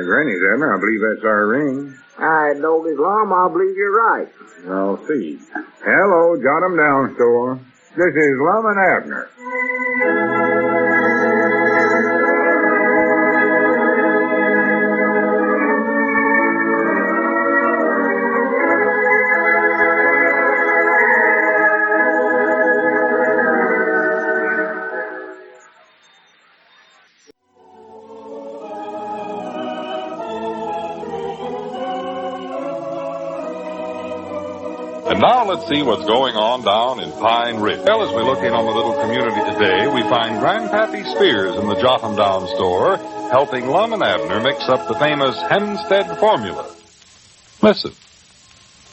Granny's, Abner. I believe that's our ring. All right, Doggy Lum, I believe you're right. I'll see. Hello, Jot 'em Down store. This is Lum and Abner. And now let's see what's going on down in Pine Ridge. Well, as we look in on the little community today, we find Grandpappy Spears in the Jot 'em Down store helping Lum and Abner mix up the famous Hempstead formula. Listen.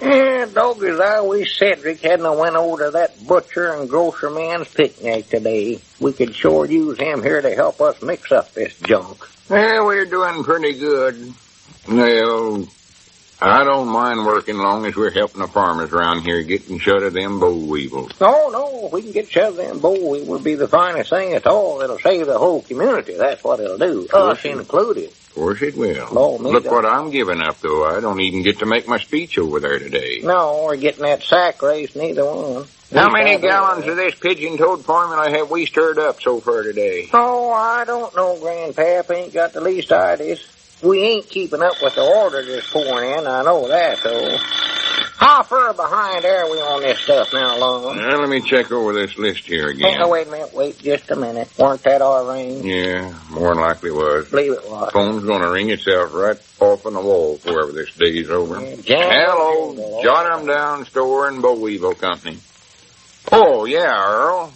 Yeah, Doggies, I wish Cedric hadn't went over to that butcher and grocer man's picnic today. We could sure use him here to help us mix up this junk. Yeah, we're doing pretty good. Well, I don't mind working long as we're helping the farmers around here getting shut of them boll weevils. No, if we can get shut of them boll weevils, would be the finest thing at all. It'll save the whole community. That's what it'll do. Us included. Of course it will. Oh, Look what I'm giving up, though. I don't even get to make my speech over there today. No, we're getting that sack race, neither one. How many gallons of this pigeon-toed formula have we stirred up so far today? Oh, I don't know, Grandpap. Ain't got the least idea. We ain't keeping up with the order that's pouring in. I know that, though. How far behind are we on this stuff now, Lum? Well, let me check over this list here again. Oh, wait a minute. Wait just a minute. Weren't that our ring? Yeah, more than likely was. Believe it was. Phone's gonna ring itself right off on the wall before this day's over. Hello, Jot 'em Down store and boll weevil company. Oh, yeah, Earl.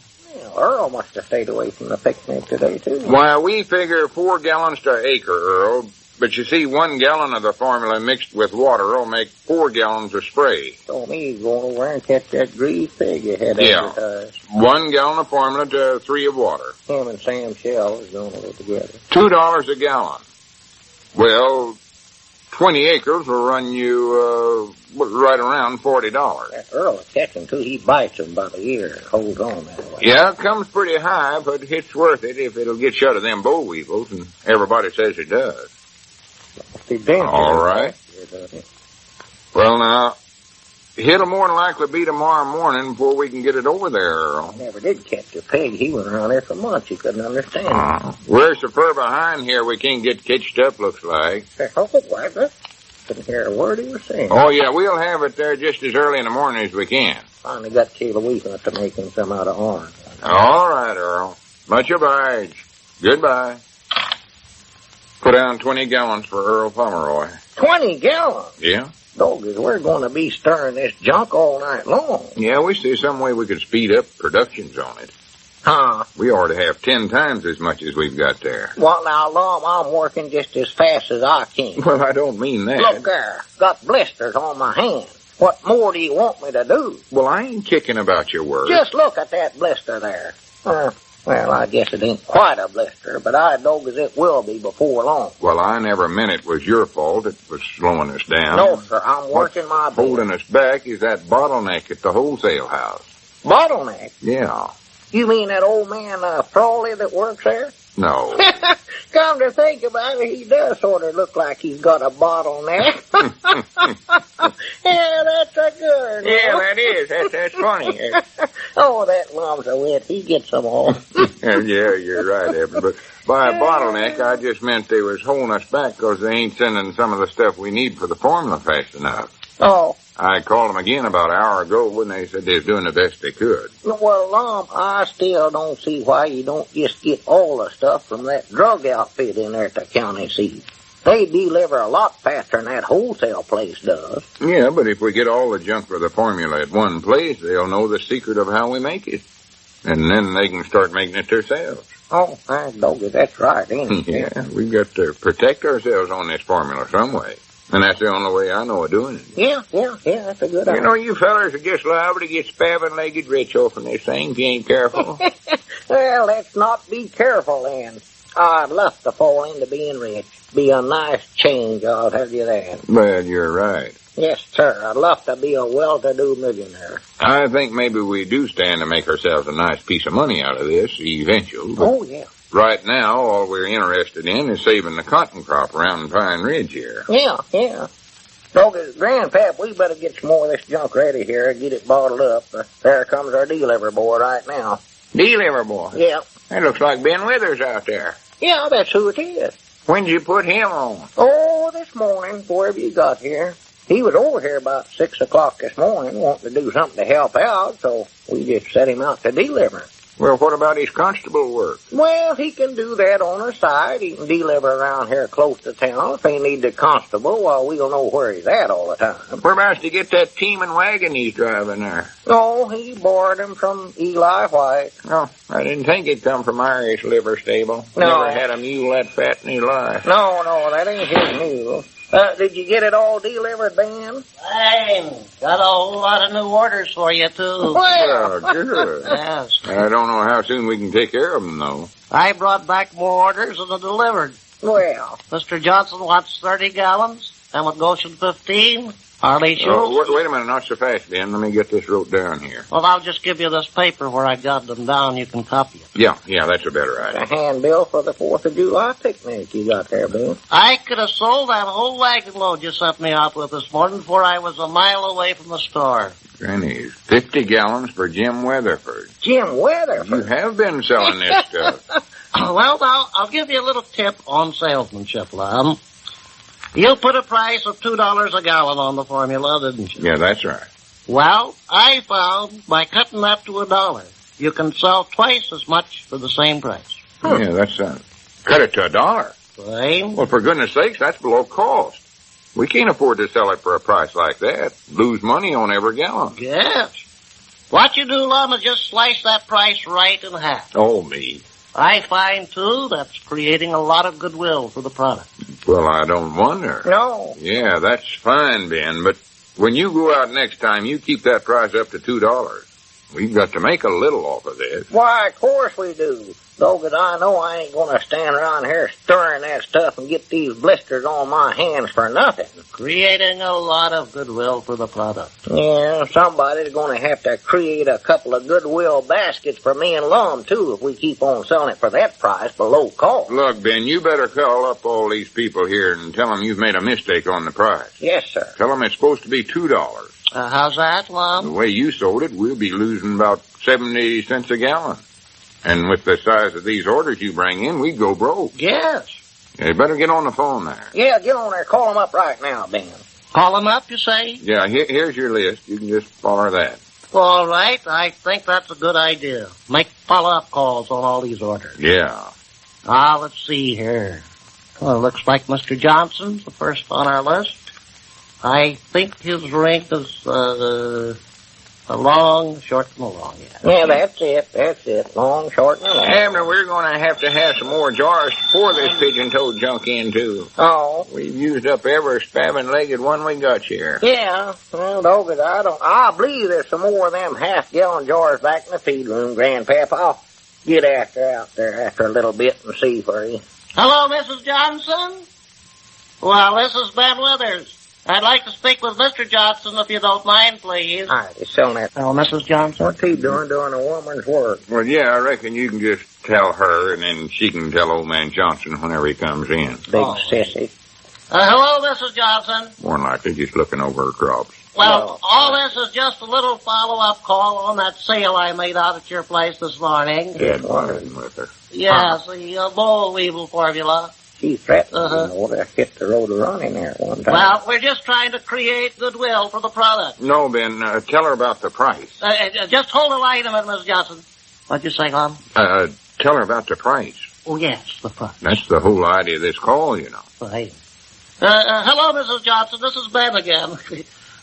Earl must have stayed away from the picnic today, too. Why, we figure 4 gallons to acre, Earl. But you see, 1 gallon of the formula mixed with water will make 4 gallons of spray. So me going over and catch that greased pig you had advertised. 1 gallon of formula to 3 of water. Him and Sam Shell is going to go together. $2 a gallon. Well, 20 acres will run you right around $40. That Earl is catching, too. He bites him by the ear and holds on that way. Yeah, it comes pretty high, but it's worth it if it'll get shut of them boll weevils, and everybody says it does. All right. Well, now, it'll more than likely be tomorrow morning before we can get it over there, Earl. Never did catch a pig. He went around there for months. He couldn't understand. We're so far behind here we can't get catched up, looks like. Oh, what? Couldn't hear a word he was saying. Oh, yeah, we'll have it there just as early in the morning as we can. Finally got Kayla Weaver to make him some out of orange. All right, Earl. Much obliged. Goodbye. Put down 20 gallons for Earl Pomeroy. 20 gallons? Yeah. Doggies, we're going to be stirring this junk all night long. Yeah, we see some way we could speed up productions on it. Huh? We ought to have 10 times as much as we've got there. Well, now, Lum, I'm working just as fast as I can. Well, I don't mean that. Look there. Got blisters on my hands. What more do you want me to do? Well, I ain't kicking about your work. Just look at that blister there. Well, I guess it ain't quite a blister, but I dog as it will be before long. Well, I never meant it was your fault. It was slowing us down. No, sir, I'm working my best. Holding us back is that bottleneck at the wholesale house. Bottleneck? Yeah. You mean that old man, Frawley, that works there? No. Come to think about it, he does sort of look like he's got a bottleneck. Yeah, that's a good one. Yeah, that is. That's funny. Oh, that Lum's a wit. He gets them all. Yeah, you're right, Evan. But by a bottleneck, I just meant they was holding us back because they ain't sending some of the stuff we need for the formula fast enough. Oh. I called them again about an hour ago and they said they was doing the best they could. Well, Lum, I still don't see why you don't just get all the stuff from that drug outfit in there at the county seat. They deliver a lot faster than that wholesale place does. Yeah, but if we get all the junk for the formula at one place, they'll know the secret of how we make it. And then they can start making it themselves. Oh, doggy, that's right, ain't it? Yeah, we've got to protect ourselves on this formula some way. And that's the only way I know of doing it. Yeah, that's a good idea. You know, you fellers are just liable to get spavined-legged rich off of this thing if you ain't careful. Well, let's not be careful, then. I'd love to fall into being rich. Be a nice change, I'll tell you that. Well, you're right. Yes, sir. I'd love to be a well-to-do millionaire. I think maybe we do stand to make ourselves a nice piece of money out of this, eventually. Oh, yeah. right now, all we're interested in is saving the cotton crop around Pine Ridge here. Yeah. Doggy, Grandpap, we better get some more of this junk ready here and get it bottled up. There comes our delivery boy right now. Delivery boy? Yeah. That looks like Ben Withers out there. Yeah, that's who it is. When'd you put him on? Oh, this morning, wherever you got here. He was over here about 6 o'clock this morning wanting to do something to help out, so we just set him out to deliver. Well, what about his constable work? Well, he can do that on the side. He can deliver around here close to town if he needs a constable. Well, we don't know where he's at all the time. Whereabouts to get that team and wagon he's driving there? Oh, he borrowed him from Eli White. Oh, I didn't think it'd come from Irish liver stable. No. Never had a mule that fat in his life. No, that ain't his mule. Did you get it all delivered, Ben? I got a whole lot of new orders for you, too. Well, good. Yes. I don't know how soon we can take care of them, though. I brought back more orders than I delivered. well. Mr. Johnson wants 30 gallons. Emmett Goshen 15. Harley Schultz. Wait a minute, not so fast, Ben. Let me get this wrote down here. Well, I'll just give you this paper where I got them down. You can copy it. Yeah, that's a better idea. A handbill for the 4th of July picnic you got there, Ben. I could have sold that whole wagon load you sent me out with this morning before I was a mile away from the store. Granny's 50 gallons for Jim Weatherford. Jim Weatherford? You have been selling this stuff. Well, I'll give you a little tip on salesmanship, Lum. You put a price of $2 a gallon on the formula, didn't you? Yeah, that's right. Well, I found by cutting that to $1, you can sell twice as much for the same price. Yeah, that's cut it to $1. Right? Well, for goodness sakes, that's below cost. We can't afford to sell it for a price like that. Lose money on every gallon. Yes. What you do, Lum, is just slice that price right in half. Oh, me. I find, too, that's creating a lot of goodwill for the product. Well, I don't wonder. No. Yeah, that's fine, Ben, but when you go out next time, you keep that price up to $2. We've got to make a little off of this. Why, of course we do. Though that I know I ain't gonna stand around here stirring that stuff and get these blisters on my hands for nothing. Creating a lot of goodwill for the product. Yeah, somebody's gonna have to create a couple of goodwill baskets for me and Lum, too, if we keep on selling it for that price below cost. Look, Ben, you better call up all these people here and tell them you've made a mistake on the price. Yes, sir. Tell them it's supposed to be $2. How's that, The Lum? way you sold it, we'll be losing about 70 cents a gallon. And with the size of these orders you bring in, we'd go broke. Yes. You better get on the phone there. Yeah, get on there. Call them up right now, Ben. Call them up, you say? Yeah, here's your list. You can just follow that. All right. I think that's a good idea. Make follow-up calls on all these orders. Yeah. Let's see here. Well, looks like Mr. Johnson's the first on our list. I think his rank is, a long, short, and a long, Yeah, that's it. Long, short, and long. Abner, we're going to have some more jars to pour this pigeon-toed junk into. Oh. We've used up every spavined-legged one we got here. Yeah. Well, Doggett, I believe there's some more of them half-gallon jars back in the feed room, Grandpap. I'll get out there after a little bit and see for you. Hello, Mrs. Johnson? Well, this is Ben Withers. I'd like to speak with Mr. Johnson, if you don't mind, please. All right, he's selling that. Oh, Mrs. Johnson? What's he doing a woman's work? Well, yeah, I reckon you can just tell her, and then she can tell old man Johnson whenever he comes in. Big sissy. Hello, Mrs. Johnson. More than likely just looking over her crops. Well, all this is just a little follow-up call on that sale I made out at your place this morning. Dead wine with her. Yes, the boll weevil formula. She threatened to hit the road of running there one time. Well, we're just trying to create goodwill for the product. No, Ben, tell her about the price. Just hold the line a minute, Mrs. Johnson. What'd you say, Lum? Tell her about the price. Oh, yes, the price. That's the whole idea of this call, you know. Right. Hello, Mrs. Johnson. This is Ben again.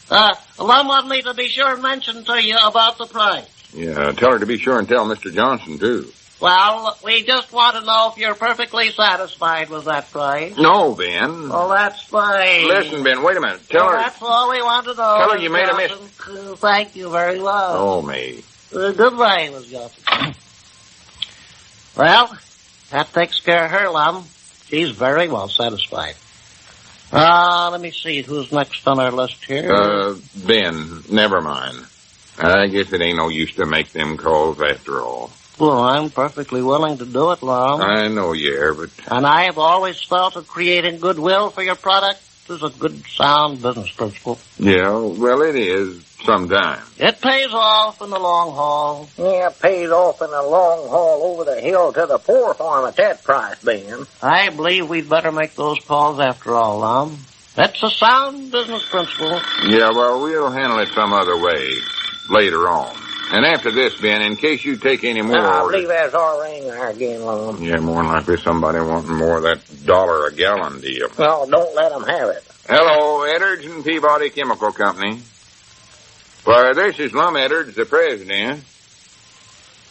Lum wanted me to be sure and mention to you about the price. Yeah, tell her to be sure and tell Mr. Johnson, too. Well, we just want to know if you're perfectly satisfied with that price. No, Ben. Oh, that's fine. Listen, Ben, wait a minute. Tell her. That's all we want to know. Tell her you made a mistake. Thank you very much. Oh, me. Goodbye, Miss Johnson. Well, that takes care of her, Lum. She's very well satisfied. Let me see who's next on our list here. Ben, never mind. I guess it ain't no use to make them calls after all. Well, I'm perfectly willing to do it, Lum. I know you are, but... And I have always felt that creating goodwill for your product is a good, sound business principle. Yeah, well, it is sometimes. It pays off in the long haul. Yeah, it pays off in the long haul over the hill to the poor farm at that price, Ben. I believe we'd better make those calls after all, Lum. That's a sound business principle. Yeah, well, we'll handle it some other way later on. And after this, Ben, in case you take any more I orders... believe that's our ring there again, Lum. Yeah, more than likely somebody wanting more of that $1 a gallon deal. Well, don't let them have it. Hello, Edwards and Peabody Chemical Company. Why, this is Lum Edwards, the president.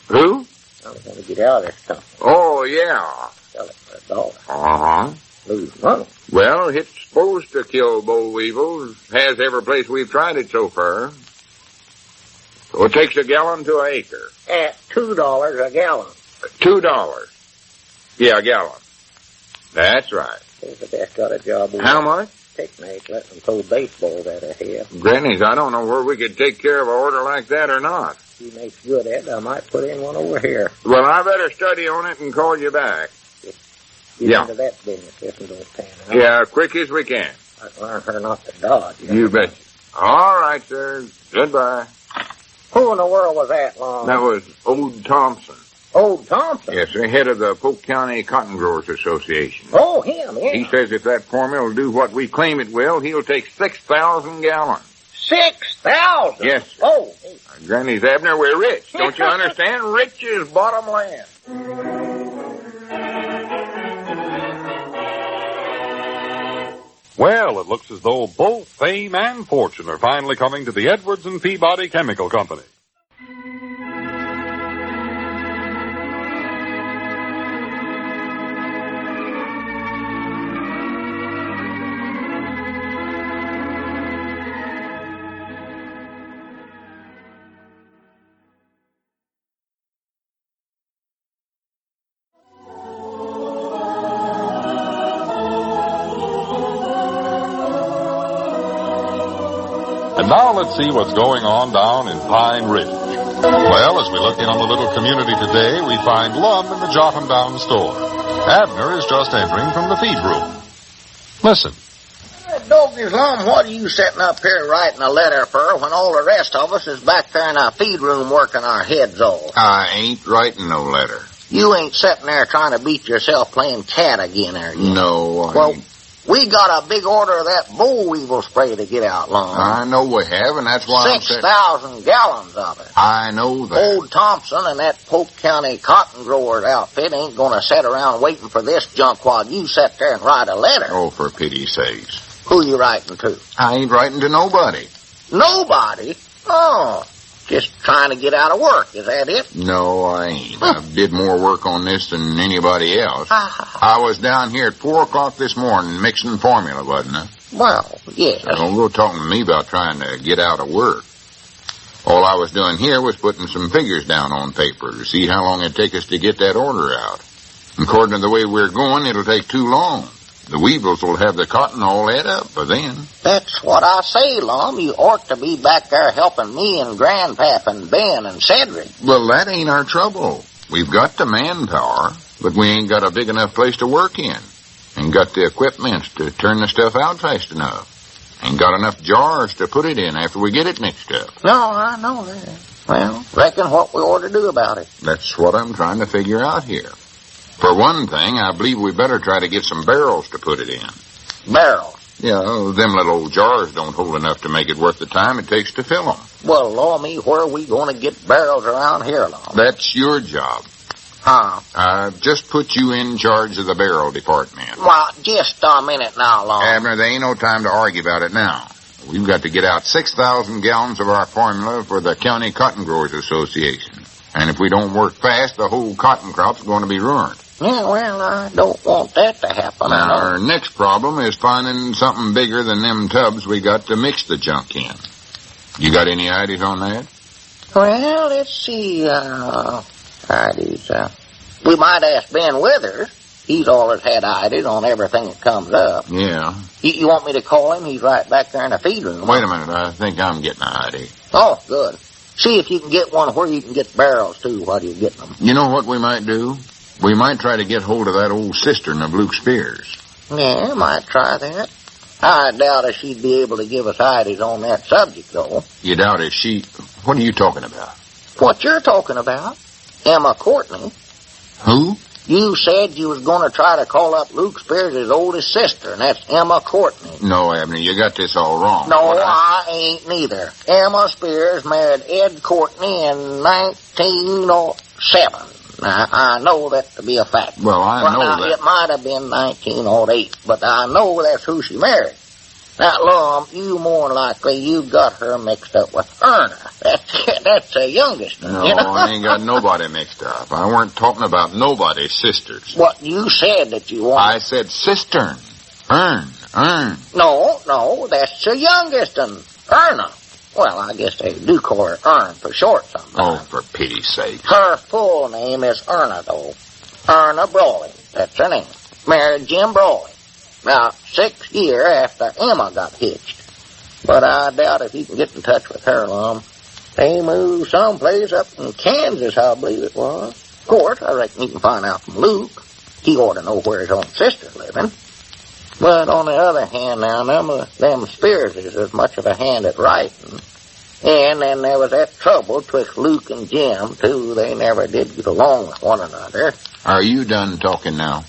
Who? I'm going to get out of this stuff. Oh, yeah. Sell it for $1. Uh-huh. Lose money. Well, it's supposed to kill boll weevils. Has every place we've tried it so far. So it takes a gallon to an acre. At $2 a gallon. $2. Yeah, a gallon. That's right. Think the best got a job. How much? Picnic, let them throw baseballs at her head. Granny's, I don't know where we could take care of an order like that or not. She makes good at it. I might put in one over here. Well, I better study on it and call you back. Get into that business if it don't pan out. Yeah, quick as we can. I can learn her not to dodge. You bet. All right, sir. Goodbye. Who in the world was that, Long? That was Old Thompson. Old Thompson? Yes, the head of the Polk County Cotton Growers Association. Oh, him, yeah. He says if that formula will do what we claim it will, he'll take 6,000 gallons. 6,000? Yes. Oh. Granny's Abner, we're rich. Don't you understand? Rich is bottom land. Well, it looks as though both fame and fortune are finally coming to the Edwards and Peabody Chemical Company. And now let's see what's going on down in Pine Ridge. Well, as we look in on the little community today, we find Lum in the Jotham Down store. Abner is just entering from the feed room. Listen. Doggies, Lum, what are you sitting up here writing a letter for when all the rest of us is back there in our feed room working our heads off? I ain't writing no letter. You ain't sitting there trying to beat yourself playing cat again, are you? No, Well, we got a big order of that boll weevil spray to get out, Lum. I know we have, and that's why 6,000 gallons of it. I know that. Old Thompson and that Polk County cotton growers outfit ain't gonna sit around waiting for this junk while you sit there and write a letter. Oh, for pity's sakes. Who you writing to? I ain't writing to nobody. Nobody? Oh, just trying to get out of work, is that it? No, I ain't. I did more work on this than anybody else. I was down here at 4 o'clock this morning mixing formula, wasn't I? Well, yes. So don't go talking to me about trying to get out of work. All I was doing here was putting some figures down on paper to see how long it'd take us to get that order out. According to the way we're going, it'll take too long. The weevils will have the cotton all ate up by then. That's what I say, Lum. You ought to be back there helping me and Grandpap and Ben and Cedric. Well, that ain't our trouble. We've got the manpower, but we ain't got a big enough place to work in. Ain't got the equipment to turn the stuff out fast enough. Ain't got enough jars to put it in after we get it mixed up. No, I know that. Well, reckon what we ought to do about it. That's what I'm trying to figure out here. For one thing, I believe we better try to get some barrels to put it in. Barrels? Yeah, them little old jars don't hold enough to make it worth the time it takes to fill them. Well, law me, where are we going to get barrels around here, Lum? That's your job. Huh? I've just put you in charge of the barrel department. Well, just a minute now, Lum. Abner, there ain't no time to argue about it now. We've got to get out 6,000 gallons of our formula for the County Cotton Growers Association. And if we don't work fast, the whole cotton crop's going to be ruined. Yeah, well, I don't want that to happen. Now, our next problem is finding something bigger than them tubs we got to mix the junk in. You got any ideas on that? Well, let's see, ideas. We might ask Ben Withers. He's always had ideas on everything that comes up. Yeah. You want me to call him? He's right back there in the feed room. Wait a minute. I think I'm getting an idea. Oh, good. See if you can get one where you can get barrels, too, while you're getting them. You know what we might do? We might try to get hold of that old cistern of Luke Spears. Yeah, I might try that. I doubt if she'd be able to give us ideas on that subject, though. You doubt if she... What are you talking about? What you're talking about? Emma Courtney. Who? You said you was going to try to call up Luke Spears' oldest sister, and that's Emma Courtney. No, Abner, you got this all wrong. No, I ain't neither. Emma Spears married Ed Courtney in 1907. Now, I know that to be a fact. Well, I know that. It might have been 1908, but I know that's who she married. Now, Lum, you more than likely you got her mixed up with Erna. That's the youngest one. No, you know? I ain't got nobody mixed up. I weren't talking about nobody's sisters. What, you said that you wanted... I said cistern. Ern. No, that's the youngest one, Erna. Well, I guess they do call her Ern for short sometimes. Oh, for pity's sake. Her full name is Erna, though. Erna Brawley. That's her name. Married Jim Brawley. Now, 6 years after Emma got hitched. But I doubt if you can get in touch with her, Lum. They moved someplace up in Kansas, I believe it was. Of course, I reckon you can find out from Luke. He ought to know where his own sister's living. But on the other hand, now, them Spears is as much of a hand at writing. And then there was that trouble twixt Luke and Jim, too. They never did get along with one another. Are you done talking now?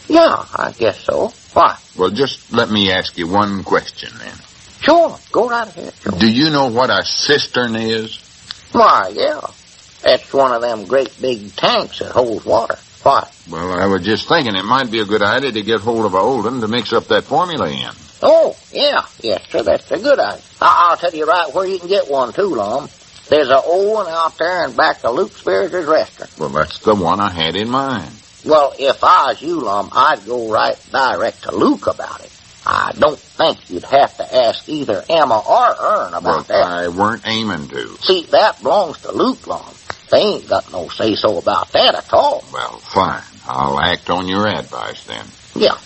Yeah, I guess so. Why? Well, just let me ask you one question, then. Sure, go right ahead. Sure. Do you know what a cistern is? Why, yeah. That's one of them great big tanks that holds water. Why? Well, I was just thinking it might be a good idea to get hold of a old one to mix up that formula in. Oh, yeah. Yes, sir, that's a good idea. I'll tell you right where you can get one, too, Lum. There's an old one out there in back of Luke Spears' restaurant. Well, that's the one I had in mind. Well, if I was you, Lum, I'd go right direct to Luke about it. I don't think you'd have to ask either Emma or Ern about that. I weren't aiming to. See, that belongs to Luke, Lum. They ain't got no say-so about that at all. Well, fine. I'll act on your advice, then. Yeah.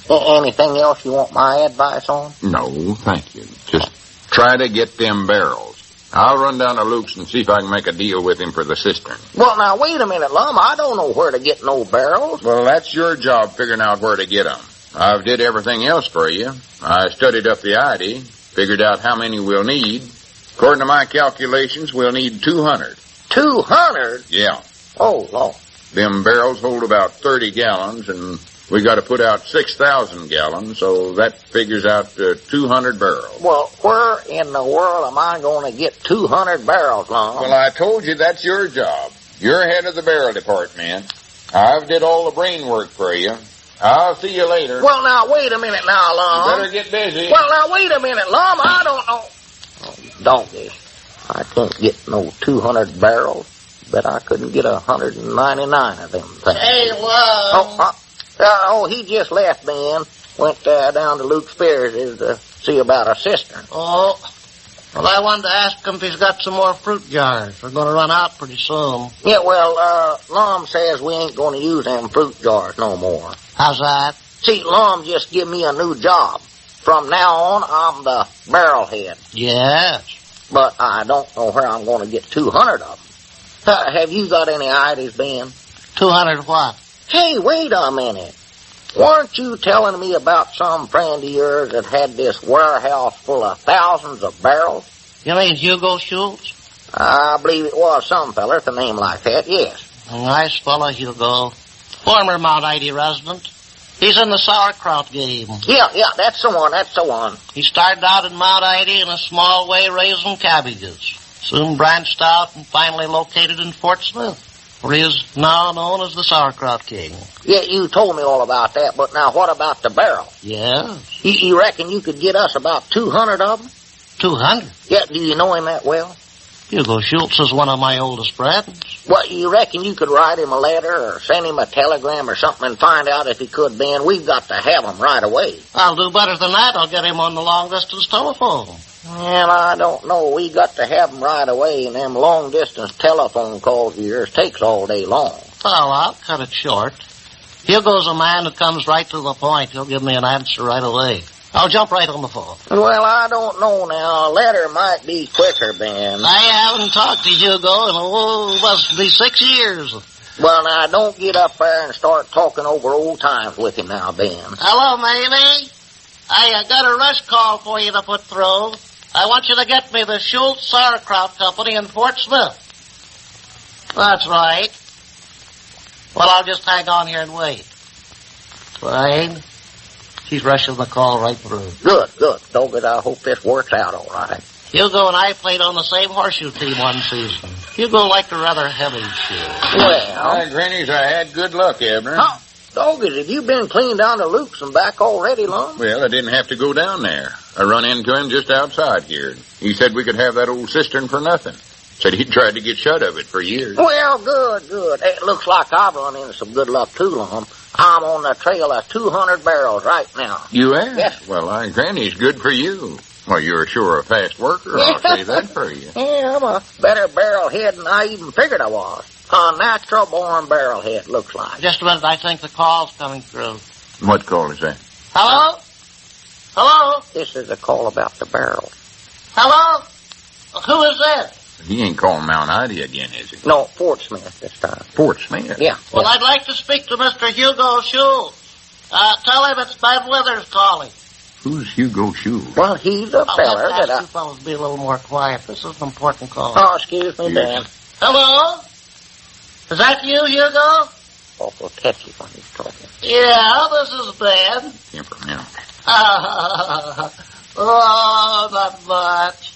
Anything else you want my advice on? No, thank you. Just try to get them barrels. I'll run down to Luke's and see if I can make a deal with him for the cistern. Well, now, wait a minute, Lum. I don't know where to get no barrels. Well, that's your job figuring out where to get them. I've did everything else for you. I studied up the ID, figured out how many we'll need. According to my calculations, we'll need 200. 200? Yeah. Oh, Lord. Them barrels hold about 30 gallons, and we got to put out 6,000 gallons, so that figures out 200 barrels. Well, where in the world am I going to get 200 barrels, Lum? Well, I told you that's your job. You're head of the barrel department. I've did all the brain work for you. I'll see you later. Well, now, wait a minute now, Lum. You better get busy. Well, now, wait a minute, Lum. I don't know. Oh, donkey. I can't get no 200 barrels. Bet I couldn't get 199 of them things. Hey, Lum. Oh, he just left, Ben. Went down to Luke Spears' to see about a cistern. Oh, well, I wanted to ask him if he's got some more fruit jars. We're going to run out pretty soon. Yeah, well, Lum says we ain't going to use them fruit jars no more. How's that? See, Lum just give me a new job. From now on, I'm the barrel head. Yes. But I don't know where I'm going to get 200 of them. Have you got any ideas, Ben? 200 what? Hey, wait a minute. Weren't you telling me about some friend of yours that had this warehouse full of thousands of barrels? You mean Hugo Schultz? I believe it was some feller with a name like that, yes. A nice fellow, Hugo. Former Mount Ida resident. He's in the sauerkraut game. Yeah, that's the one. He started out in Mount Ida in a small way raising cabbages. Soon branched out and finally located in Fort Smith, where he is now known as the Sauerkraut King. Yeah, you told me all about that, but now what about the barrel? Yes. You reckon you could get us about 200 of them? 200? Yeah, do you know him that well? Hugo Schultz is one of my oldest friends. Well, you reckon you could write him a letter or send him a telegram or something and find out if he could, Ben? We've got to have him right away. I'll do better than that. I'll get him on the long-distance telephone. Well, I don't know. We got to have him right away, and them long-distance telephone calls of yours takes all day long. Oh, I'll cut it short. Hugo's a man who comes right to the point. He'll give me an answer right away. I'll jump right on the phone. Well, I don't know now. A letter might be quicker, Ben. I haven't talked to Hugo in, must be 6 years. Well, now, don't get up there and start talking over old times with him now, Ben. Hello, Mamie. I got a rush call for you to put through. I want you to get me the Schultz Sauerkraut Company in Fort Smith. That's right. Well, I'll just hang on here and wait. Fine. She's rushing the call right through. Good. Doggett, I hope this works out all right. Hugo and I played on the same horseshoe team one season. Hugo liked a rather heavy shoe. Well, Granny's, I had good luck, Abner. huh? Doggett, have you been clean down to Luke's and back already, Lum? Well, I didn't have to go down there. I run into him just outside here. He said we could have that old cistern for nothing. Said he'd tried to get shut of it for years. Well, good. It looks like I've run into some good luck, too, Lum. I'm on the trail of 200 barrels right now. You have? Yes. Well, Granny's good for you. Well, you're sure a fast worker, I'll say that for you. Yeah, I'm a better barrel head than I even figured I was. A natural-born barrel head, looks like. Just a minute, I think the call's coming through. What call is that? Hello? Hello? This is a call about the barrel. Hello? Who is this? He ain't calling Mount Ida again, is he? No, Fort Smith this time. Fort Smith? Yeah. Well, I'd like to speak to Mr. Hugo Schultz. Tell him it's Ben Withers calling. Who's Hugo Schultz? Well, he's a feller let's that ask you fellas be a little more quiet. This is an important call. Oh, excuse me, Yes. Dan. Hello? Is that you, Hugo? Awful catchy when he's talking. Yeah, this is Ben. Temperamental. Oh, not much.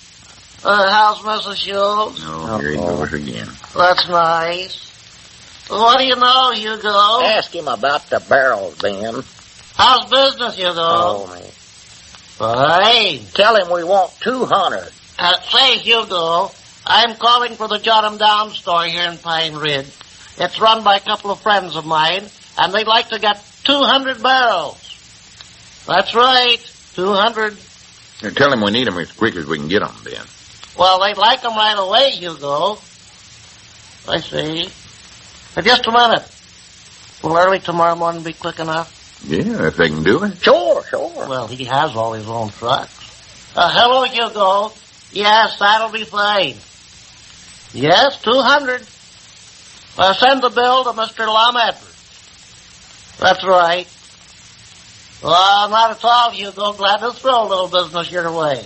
How's Mrs. Schultz? Oh, here he goes again. That's nice. What do you know, Hugo? Ask him about the barrels, Ben. How's business, Hugo? Oh, man. Fine. Tell him we want 200. Say, Hugo, I'm calling for the Jot 'em Down store here in Pine Ridge. It's run by a couple of friends of mine, and they'd like to get 200 barrels. That's right, 200. Tell him we need them as quick as we can get them, Ben. Well, they'd like them right away, Hugo. I see. Just a minute. Will early tomorrow morning be quick enough? Yeah, if they can do it. Sure. Well, he has all his own trucks. Hello, Hugo. Yes, that'll be fine. Yes, 200. Send the bill to Mr. Lum and Abner. That's right. Well, not at all, Hugo. Glad to throw a little business your way.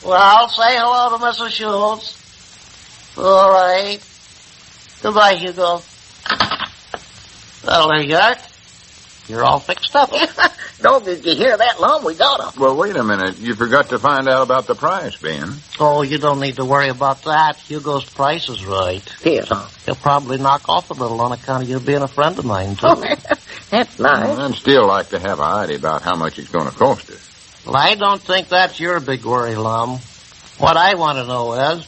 Well, say hello to Mrs. Schultz. All right. Goodbye, Hugo. Well, there you are. You're all fixed up. Dog, did you hear that, Lum? We got him. Well, wait a minute. You forgot to find out about the price, Ben. Oh, you don't need to worry about that. Hugo's price is right. Yes, huh? He'll probably knock off a little on account of you being a friend of mine, too. Oh, that's nice. Well, I'd still like to have an idea about how much it's going to cost us. Well, I don't think that's your big worry, Lum. What I want to know is,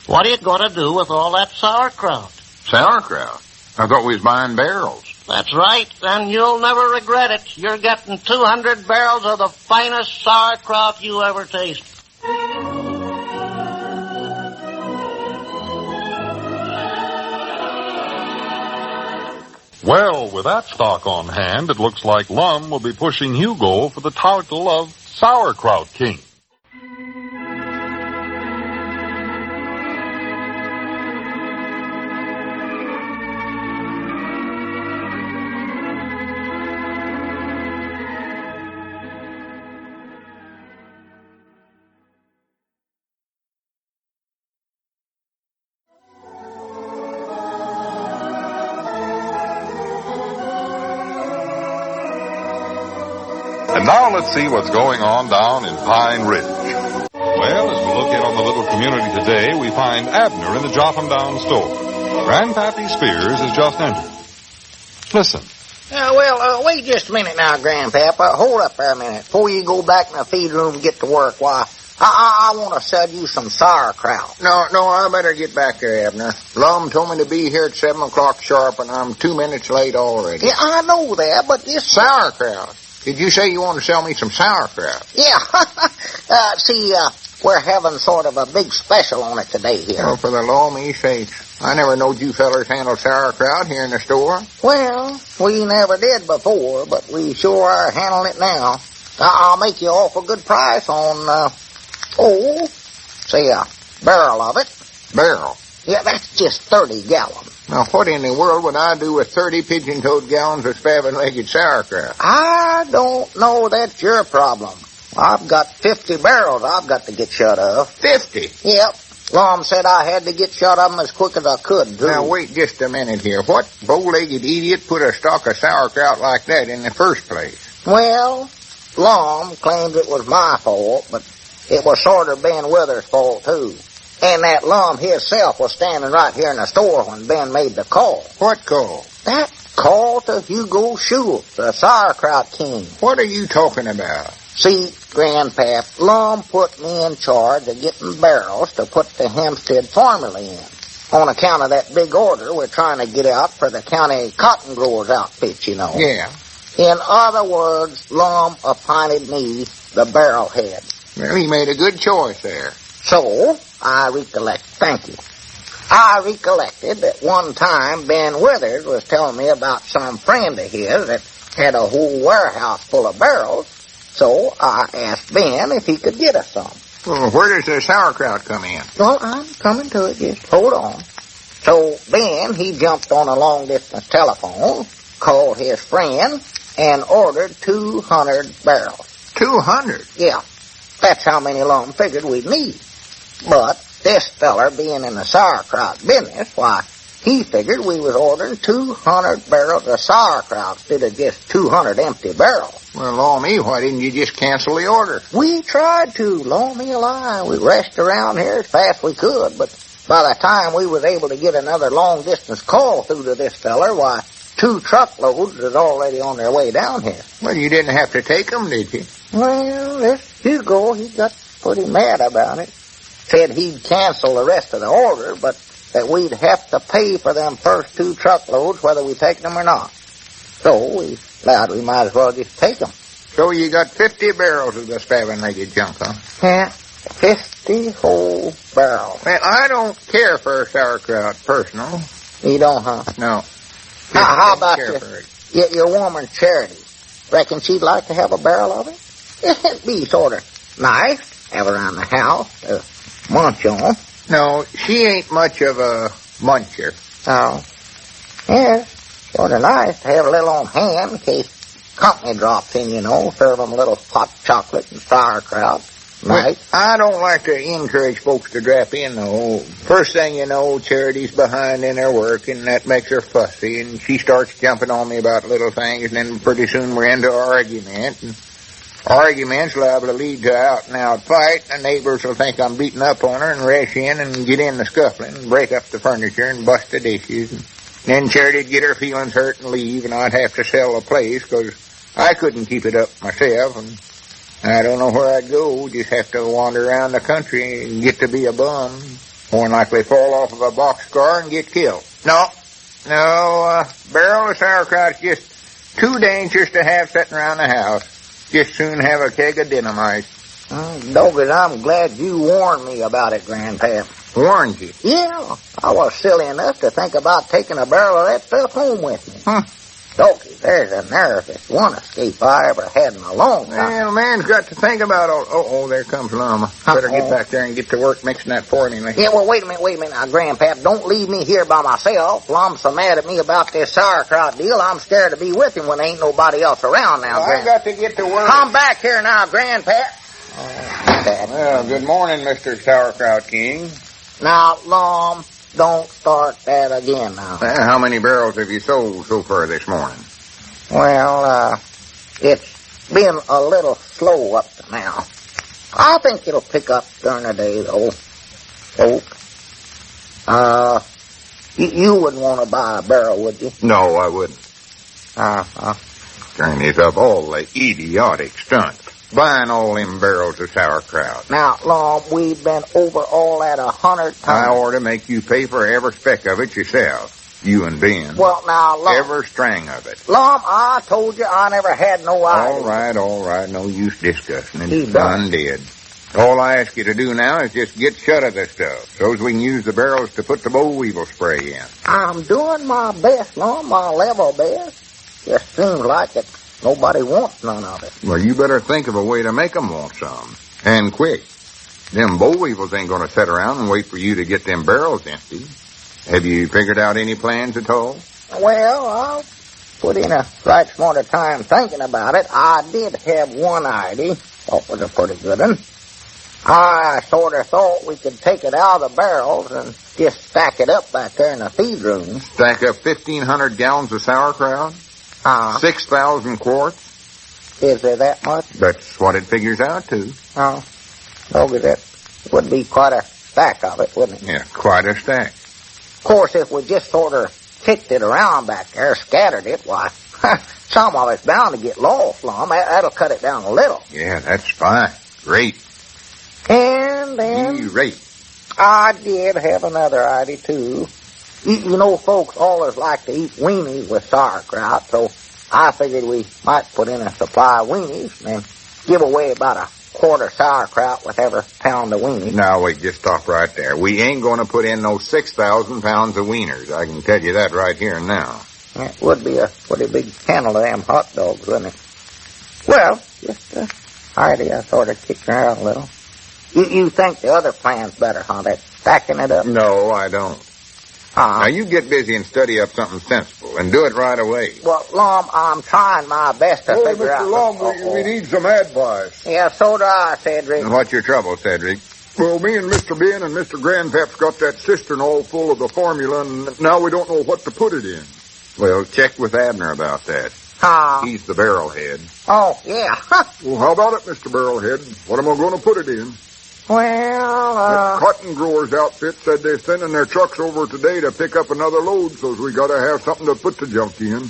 what are you going to do with all that sauerkraut? Sauerkraut? I thought we was buying barrels. That's right, and you'll never regret it. You're getting 200 barrels of the finest sauerkraut you ever tasted. Well, with that stock on hand, it looks like Lum will be pushing Hugo for the title of Sauerkraut King. And now let's see what's going on down in Pine Ridge. Well, as we look in on the little community today, we find Abner in the Jot 'em Down store. Grandpappy Spears has just entered. Listen. Wait just a minute now, Grandpapa. Hold up there a minute. Before you go back in the feed room and get to work, why, I want to sell you some sauerkraut. No, I better get back there, Abner. Lum told me to be here at 7 o'clock sharp, and I'm 2 minutes late already. Yeah, I know that, but this... Sauerkraut? Did you say you want to sell me some sauerkraut? Yeah. We're having sort of a big special on it today here. Oh, for the Lord me sakes. I never knowed you fellers handle sauerkraut here in the store. Well, we never did before, but we sure are handling it now. I'll make you off a good price on, say a barrel of it. Barrel? Yeah, that's just 30 gallons. Now, what in the world would I do with 30 pigeon-toed gallons of spaven-legged sauerkraut? I don't know. That's your problem. I've got 50 barrels I've got to get shut of. 50? Yep. Lum said I had to get shut of them as quick as I could, too. Now, wait just a minute here. What bow-legged idiot put a stalk of sauerkraut like that in the first place? Well, Lum claims it was my fault, but it was sort of Ben Withers' fault, too. And that Lum himself was standing right here in the store when Ben made the call. What call? That call to Hugo Schultz, the sauerkraut king. What are you talking about? See, Grandpap, Lum put me in charge of getting barrels to put the Hempstead formula in. On account of that big order we're trying to get out for the county cotton growers outfit, you know. Yeah. In other words, Lum appointed me the barrel head. Well, he made a good choice there. So, I recollected that one time Ben Withers was telling me about some friend of his that had a whole warehouse full of barrels. So I asked Ben if he could get us some. Well, where does the sauerkraut come in? Well, I'm coming to it. Just hold on. So Ben, he jumped on a long-distance telephone, called his friend, and ordered 200 barrels. 200? Yeah. That's how many Lum figured we'd need. But this feller being in the sauerkraut business, why, he figured we was ordering 200 barrels of sauerkraut instead of just 200 empty barrels. Well, law me, why didn't you just cancel the order? We tried to, law me alive. We rushed around here as fast as we could, but by the time we was able to get another long-distance call through to this feller, why, 2 truckloads was already on their way down here. Well, you didn't have to take them, did you? Well, this Hugo, he got pretty mad about it. Said he'd cancel the rest of the order, but that we'd have to pay for them first 2 truckloads whether we take them or not. So we thought we might as well just take them. So you got 50 barrels of the spaven-legged junk, huh? Yeah, 50 whole barrels. Well, I don't care for sauerkraut, personal. You don't, huh? No. Now, how about your your woman Charity? Reckon she'd like to have a barrel of it? It'd be sort of nice to have around the house to munch on. No, she ain't much of a muncher. Oh. Yes, sort of nice to have a little on hand in case company drops in, you know, serve them a little hot chocolate and sauerkraut. Nice. Well, I don't like to encourage folks to drop in, though. First thing you know, Charity's behind in her work, and that makes her fussy, and she starts jumping on me about little things, and then pretty soon we're into argument, and arguments liable to lead to out-and-out fight. The neighbors will think I'm beating up on her and rush in and get in the scuffling and break up the furniture and bust the dishes. And then Charity'd get her feelings hurt and leave, and I'd have to sell the place because I couldn't keep it up myself, and I don't know where I'd go. Just have to wander around the country and get to be a bum. More than likely fall off of a boxcar and get killed. No, barrel of sauerkraut's just too dangerous to have sitting around the house. Just soon have a keg of dynamite. Dogged, I'm glad you warned me about it, Grandpap. Warned you? Yeah, I was silly enough to think about taking a barrel of that stuff home with me. Huh. Donkey, there's the nervous one escape I ever had in a long time. Well, man's got to think about all... Oh, there comes Lum. Better get back there and get to work mixing that for me. Yeah, well, wait a minute now, Grandpap. Don't leave me here by myself. Lum's so mad at me about this sauerkraut deal, I'm scared to be with him when there ain't nobody else around now, well, I got to get to work. Come back here now, Grandpap. Well, good morning, Mr. Sauerkraut King. Now, Lum, don't start that again now. How many barrels have you sold so far this morning? Well, it's been a little slow up to now. I think it'll pick up during the day, though. Polk. You wouldn't want to buy a barrel, would you? No, I wouldn't. Turn this up all the idiotic stunt. Buying all them barrels of sauerkraut. Now, Lum, we've been over all that 100 times. I ought to make you pay for every speck of it yourself. You and Ben. Well, now, Lum. Every string of it. Lum, I told you I never had no idea. All right. No use discussing it. Done dead. All I ask you to do now is just get shut of this stuff, so as we can use the barrels to put the boll weevil spray in. I'm doing my best, Lum, my level best. Just seems like it. Nobody wants none of it. Well, you better think of a way to make them want some. And quick. Them boll weevils ain't gonna sit around and wait for you to get them barrels empty. Have you figured out any plans at all? Well, I'll put in a right smart of time thinking about it. I did have one idea. Thought was a pretty good one. I sort of thought we could take it out of the barrels and just stack it up back there in the feed room. Stack up 1,500 gallons of sauerkraut? 6,000 quarts? Is there that much? That's what it figures out to. Oh, okay, that would be quite a stack of it, wouldn't it? Yeah, quite a stack. Of course, if we just sort of kicked it around back there, scattered it, why, some of it's bound to get lost, Lum. That'll cut it down a little. Yeah, that's fine. Great. And then Great. I did have another idea, too. You know, folks always like to eat weenies with sauerkraut, so I figured we might put in a supply of weenies and give away about a quarter sauerkraut with every pound of weenies. Now, wait, just stop right there. We ain't going to put in no 6,000 pounds of wieners. I can tell you that right here and now. It would be a pretty big handle of them hot dogs, wouldn't it? Well, just an idea I sort of kicked around a little. You think the other plan's better, huh? That stacking it up? No, I don't. Now, you get busy and study up something sensible, and do it right away. Well, Lum, I'm trying my best to figure out... Mr. Lum, we need some advice. Yeah, so do I, Cedric. And what's your trouble, Cedric? Well, me and Mr. Ben and Mr. Grandpap's got that cistern all full of the formula, and now we don't know what to put it in. Well, check with Abner about that. He's the barrel head. Oh, yeah. Well, how about it, Mr. Barrelhead? What am I going to put it in? Well, The cotton growers outfit said they're sending their trucks over today to pick up another load, so we got to have something to put the junk in.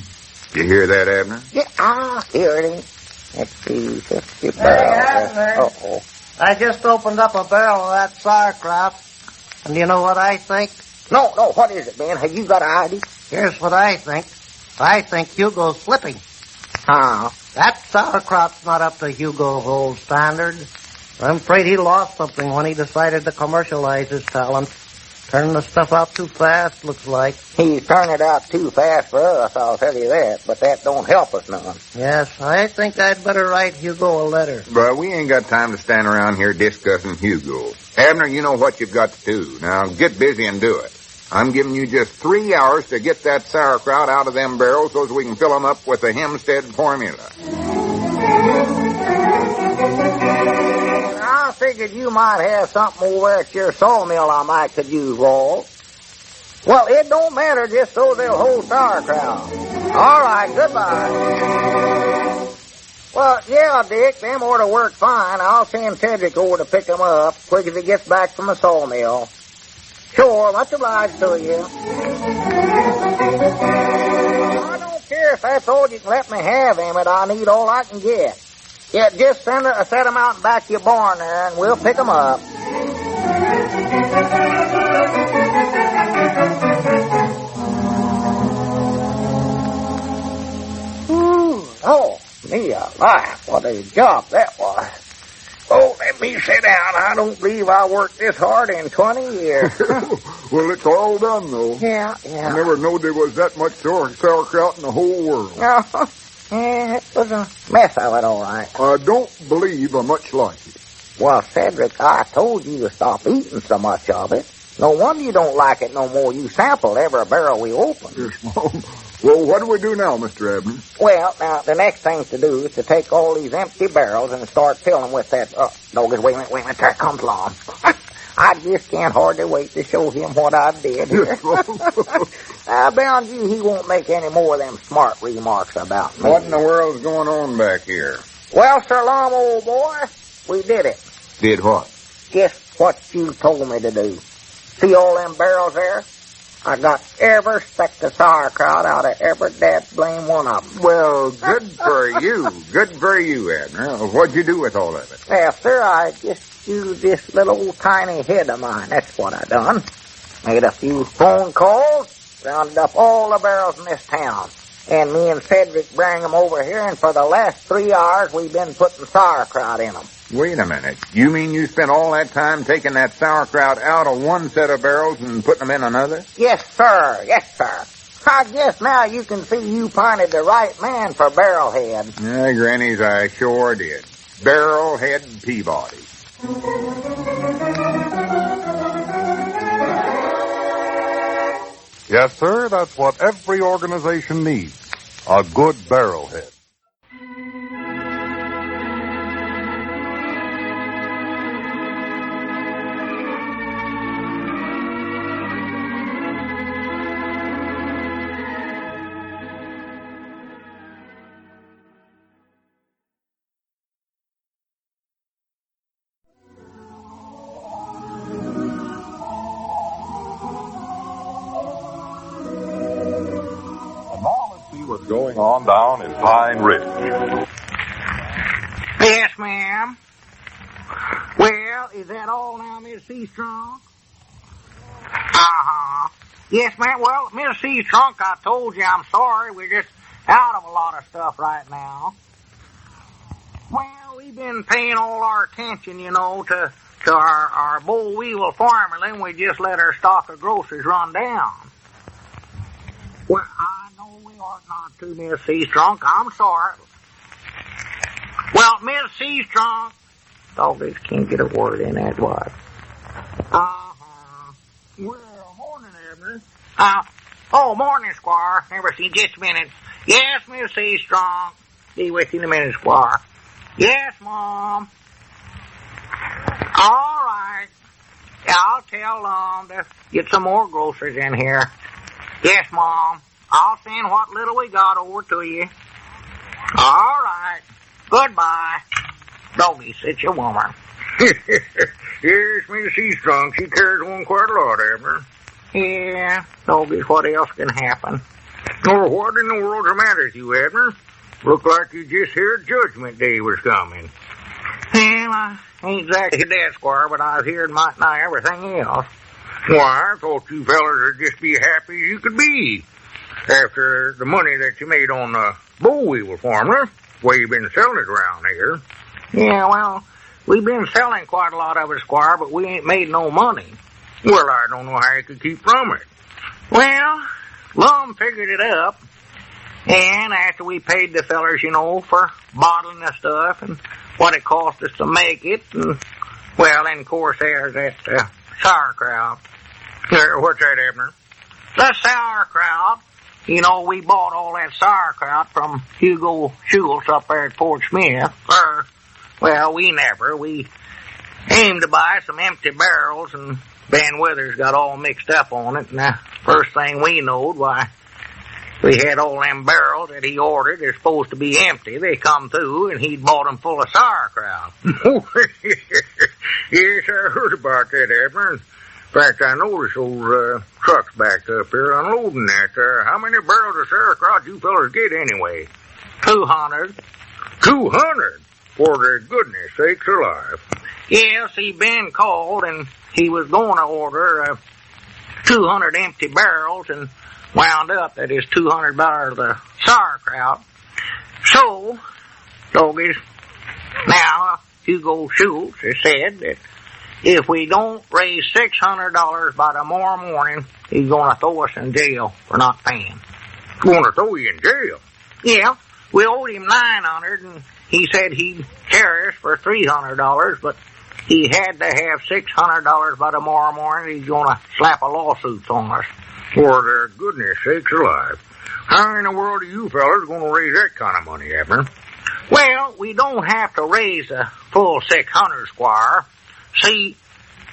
You hear that, Abner? Yeah, here it is. Let's see, 50 barrels. Uh-oh. I just opened up a barrel of that sauerkraut, and you know what I think? No, what is it, Ben? Have you got an idea? Here's what I think. I think Hugo's slipping. That sauerkraut's not up to Hugo's old standard. I'm afraid he lost something when he decided to commercialize his talent. Turning the stuff out too fast, looks like. He's turning it out too fast for us, I'll tell you that, but that don't help us none. Yes, I think I'd better write Hugo a letter. But we ain't got time to stand around here discussing Hugo. Abner, you know what you've got to do. Now, get busy and do it. I'm giving you just 3 hours to get that sauerkraut out of them barrels so we can fill them up with the Hempstead formula. I figured you might have something over there at your sawmill I might could use, Walt. Well, it don't matter just so they'll hold sauerkraut. All right, goodbye. Well, yeah, Dick, them ought to work fine. I'll send Cedric over to pick them up quick as he gets back from the sawmill. Sure, much obliged to you. I don't care if that's all you can let me have, Emmett. I need all I can get. Yeah, just set them out in back of your barn there, and we'll pick them up. Oh, me alive. What a job that was. Oh, let me sit down. I don't believe I worked this hard in 20 years. Well, it's all done, though. Yeah. I never knowed there was that much sauerkraut in the whole world. Yeah, it was a mess of it, all right. I don't believe I much like it. Well, Cedric, I told you to stop eating so much of it. No wonder you don't like it no more. You sampled every barrel we opened. Yes, Mom. Well, what do we do now, Mr. Abner? Well, now, the next thing to do is to take all these empty barrels and start filling with that... Doggos, wait a minute, there comes Lum. I just can't hardly wait to show him what I did here. I bound you he won't make any more of them smart remarks about me. What in the world's going on back here? Well, Sir Lum, old boy, we did it. Did what? Just what you told me to do. See all them barrels there? I got every speck of sauerkraut out of every dad blame one of them. Well, good for you. Good for you, Abner. What'd you do with all of it? Well, sir, I just used this little old tiny head of mine. That's what I done. Made a few phone calls, rounded up all the barrels in this town. And me and Cedric bring them over here, and for the last 3 hours we've been putting sauerkraut in them. Wait a minute. You mean you spent all that time taking that sauerkraut out of one set of barrels and putting them in another? Yes, sir. Yes, sir. I guess now you can see you pinted the right man for Barrelhead. Yeah, Grannies, I sure did. Barrelhead Peabody. Yes, sir, that's what every organization needs. A good barrelhead. What's going on down in Pine Ridge? Yes, ma'am. Well, is that all now, Miss Seastrong? Uh-huh. Yes, ma'am. Well, Miss Seastrong, I told you I'm sorry. We're just out of a lot of stuff right now. Well, we've been paying all our attention, to our boll weevil formula, and we just let our stock of groceries run down. Well, I know we ought not to, Miss Seastrong. I'm sorry. Well, Miss Seastrong, doggies can't get a word in that word. Uh-huh. Well, morning, Abner. Morning, Squire. Never seen just a minute. Yes, Miss Seastrong. Be with you in a minute, Squire. Yes, Mom. All right. I'll tell Lum to get some more groceries in here. Yes, Mom. I'll send what little we got over to you. All right. Goodbye. Doggy, such a woman. Yes, Miss Seastrong, she carries one quite a lot, Abner. Yeah, Doggy, what else can happen? Or what in the world's the matter with you, Abner? Looked like you just heard Judgment Day was coming. Well, I ain't exactly that, Squire, but I was hearing might nigh everything else. Why, I thought you fellers would just be happy as you could be after the money that you made on the boll weevil formula, the way you've been selling it around here. Yeah, well, we've been selling quite a lot of it, Squire, but we ain't made no money. Well, I don't know how you could keep from it. Well, Lum figured it up, and after we paid the fellers, for bottling the stuff and what it cost us to make it, and, well, and of course there's that sauerkraut. What's that, Abner? The sauerkraut. We bought all that sauerkraut from Hugo Schultz up there at Fort Smith. Well, we aimed to buy some empty barrels, and Ben Withers got all mixed up on it, and the first thing we knowed, why, we had all them barrels that he ordered. They're supposed to be empty. They come through, and he'd bought them full of sauerkraut. Yes, I heard about that, Abner. In fact, I noticed those trucks backed up here unloading that. How many barrels of sauerkraut you fellas get anyway? 200. 200? For their goodness sakes alive. Yes, Ben called, and he was going to order 200 empty barrels, and wound up that is 200 barrels of sauerkraut. So, doggies, now Hugo Schultz has said that if we don't raise $600 by tomorrow morning, he's going to throw us in jail for not paying. Going to throw you in jail? Yeah, we owed him $900, and he said he'd carry us for $300, but he had to have $600 by tomorrow morning. He's going to slap a lawsuit on us. For their goodness sakes alive. How in the world are you fellas going to raise that kind of money, Abner? Well, we don't have to raise a full 600, Squire. See,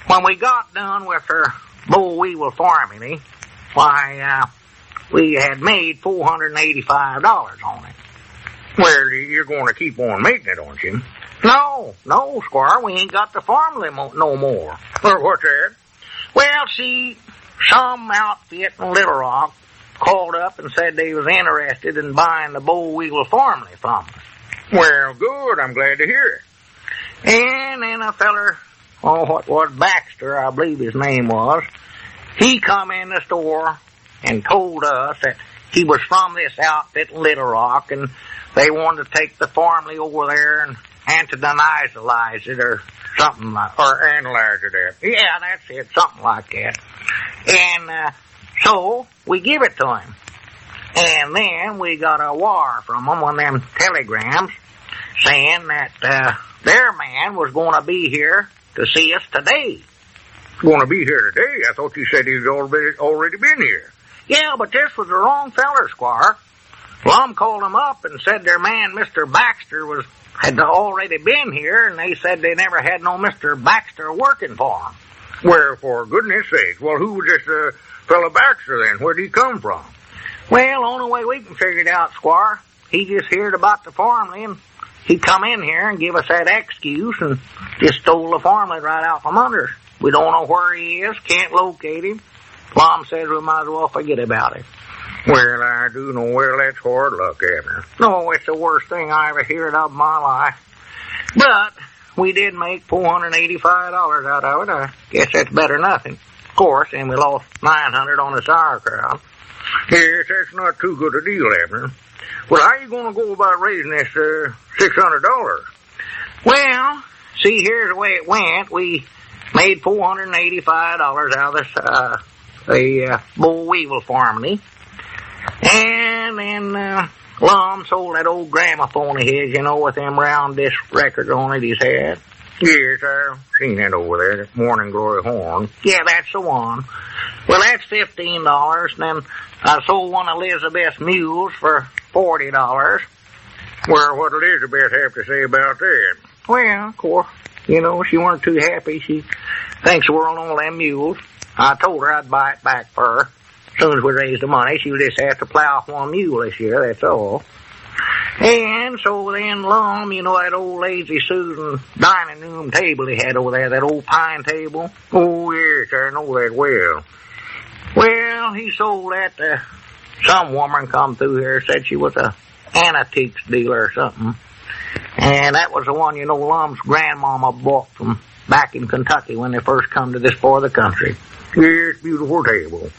when we got done with our boll weevil formula, why, we had made $485 on it. Well, you're going to keep on making it, aren't you? No, Squire, we ain't got the formula no more. What's that? Well, see, some outfit in Little Rock called up and said they was interested in buying the boll weevil formula from us. Well, good, I'm glad to hear it. And then a feller, what was Baxter, I believe his name was, he come in the store and told us that he was from this outfit in Little Rock, and they wanted to take the formula over there and and to analyze it or something like, or analyze it. Yeah, that's it, something like that. And so we give it to him. And then we got a wire from him, one of them telegrams, saying that their man was going to be here to see us today. Going to be here today? I thought you said he'd already been here. Yeah, but this was the wrong feller, Squire. Lum called him up and said their man, Mr. Baxter, had already been here, and they said they never had no Mr. Baxter working for them. Well, for goodness sake, well, who was this fellow Baxter then? Where'd he come from? Well, only way we can figure it out, Squire, he just heard about the farmland. He come in here and give us that excuse and just stole the farmland right out from under us. We don't know where he is, can't locate him. Mom says we might as well forget about it. Well, I do know. Well, that's hard luck, Abner. No, it's the worst thing I ever heard of in my life. But we did make $485 out of it. I guess that's better than nothing. Of course, and we lost $900 on the sauerkraut. Yes, that's not too good a deal, Abner. Well, how are you going to go about raising this $600? Well, see, here's the way it went. We made $485 out of this boll weevil farming. And then Lum sold that old gramophone of his, with them round disc records on it he's had. Yes, I've seen that over there, that Morning Glory horn. Yeah, that's the one. Well, that's $15. And then I sold one of Elizabeth's mules for $40. Well, what did Elizabeth have to say about that? Well, of course, she weren't too happy. She thinks we're on all them mules. I told her I'd buy it back for her. As soon as we raised the money, she would just have to plow one mule this year, that's all. And so then Lum, that old Lazy Susan dining room table he had over there, that old pine table. Oh, yes, I know that well. Well, he sold that to some woman come through here, said she was a antiques dealer or something. And that was the one, Lum's grandmama bought from back in Kentucky when they first come to this part of the country. Yes, beautiful table.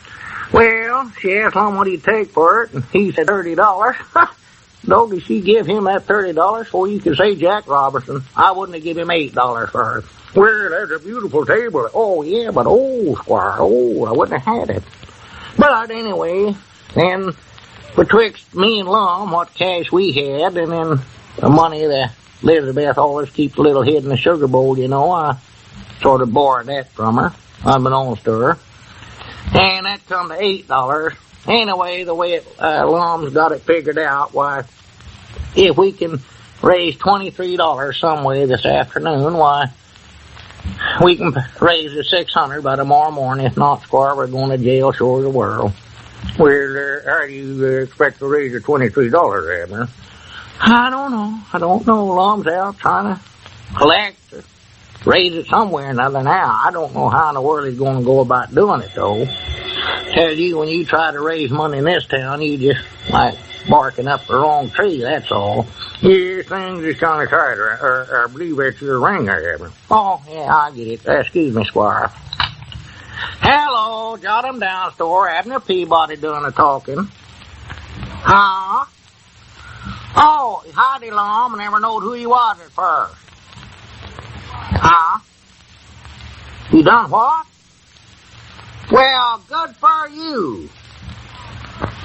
Well, she asked Lum what he'd take for it, and he said $30. Doggy, she give him that $30 for you could say Jack Robertson. I wouldn't have given him $8 for it. Well, that's a beautiful table. Oh, yeah, but Squire, I wouldn't have had it. But anyway, then betwixt me and Lum, what cash we had, and then the money that Elizabeth always keeps a little hid in the sugar bowl, I sort of borrowed that from her, unbeknownst to her. And that come to $8. Anyway, the way Lum's got it figured out, why, if we can raise $23 some way this afternoon, why, we can raise the $600 by tomorrow morning. If not, Squire, we're going to jail, show the world. Well, how do you expect to raise the $23, Abner? I don't know. Lum's out trying to collect or raise it somewhere or another now. I don't know how in the world he's going to go about doing it, though. Tell you, when you try to raise money in this town, you just like barking up the wrong tree, that's all. Yeah, things is kind of tight, or I believe that's your ring there, Abner. Oh, yeah, I get it. Excuse me, Squire. Hello, jot 'em down, store. Abner Peabody doing the talking. Huh? Oh, howdy, Lum. I never knowed who you was at first. Huh? You done what? Well, good for you.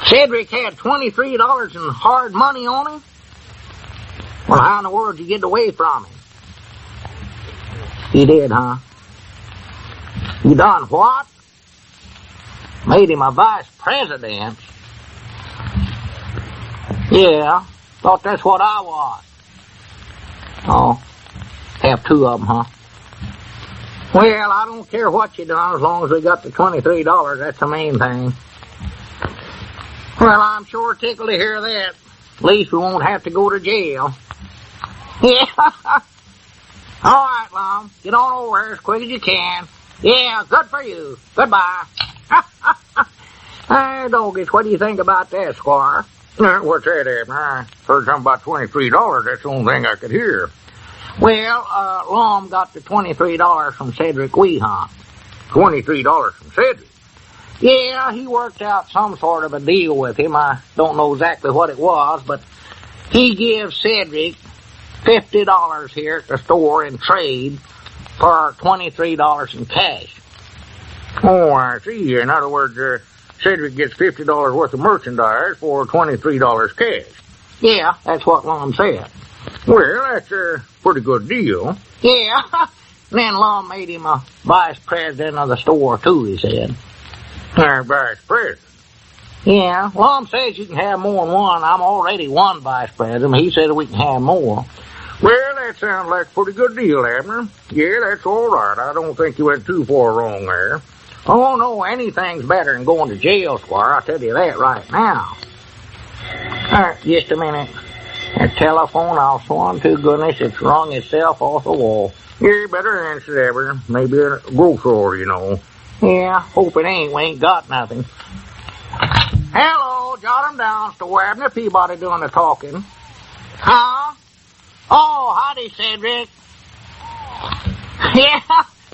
Cedric had $23 in hard money on him. Well, how in the world did you get away from him? You did, huh? You done what? Made him a vice president. Yeah, thought that's what I was. Oh, have two of them, huh? Well, I don't care what you done as long as we got the $23. That's the main thing. Well, I'm sure tickled to hear that. At least we won't have to go to jail. Yeah. All right, Lum. Get on over here as quick as you can. Yeah, good for you. Goodbye. Hey, doggies, what do you think about that, Squire? What's that, Abner? I heard something about $23. That's the only thing I could hear. Well, Lum got the $23 from Cedric Weehunt. $23 from Cedric? Yeah, he worked out some sort of a deal with him. I don't know exactly what it was, but he gives Cedric $50 here at the store in trade for $23 in cash. Oh, I see. In other words, Cedric gets $50 worth of merchandise for $23 cash. Yeah, that's what Lum said. Well, that's a pretty good deal. Yeah. Then Lum made him a vice president of the store, too, he said. Vice president? Yeah, Lum says you can have more than one. I'm already one vice president. He said we can have more. Well, that sounds like a pretty good deal, Abner. Yeah, that's all right. I don't think you went too far wrong there. Oh, no, anything's better than going to jail, Squire. I'll tell you that right now. Just a minute. That telephone, I'll swan to goodness it's rung itself off the wall. You better answer, Abner. Maybe a grocery, you know. Yeah, hope it ain't. We ain't got nothing. Hello, jot 'em down, Store Abner. Peabody doing the talking. Huh? Oh, howdy, Cedric. Yeah,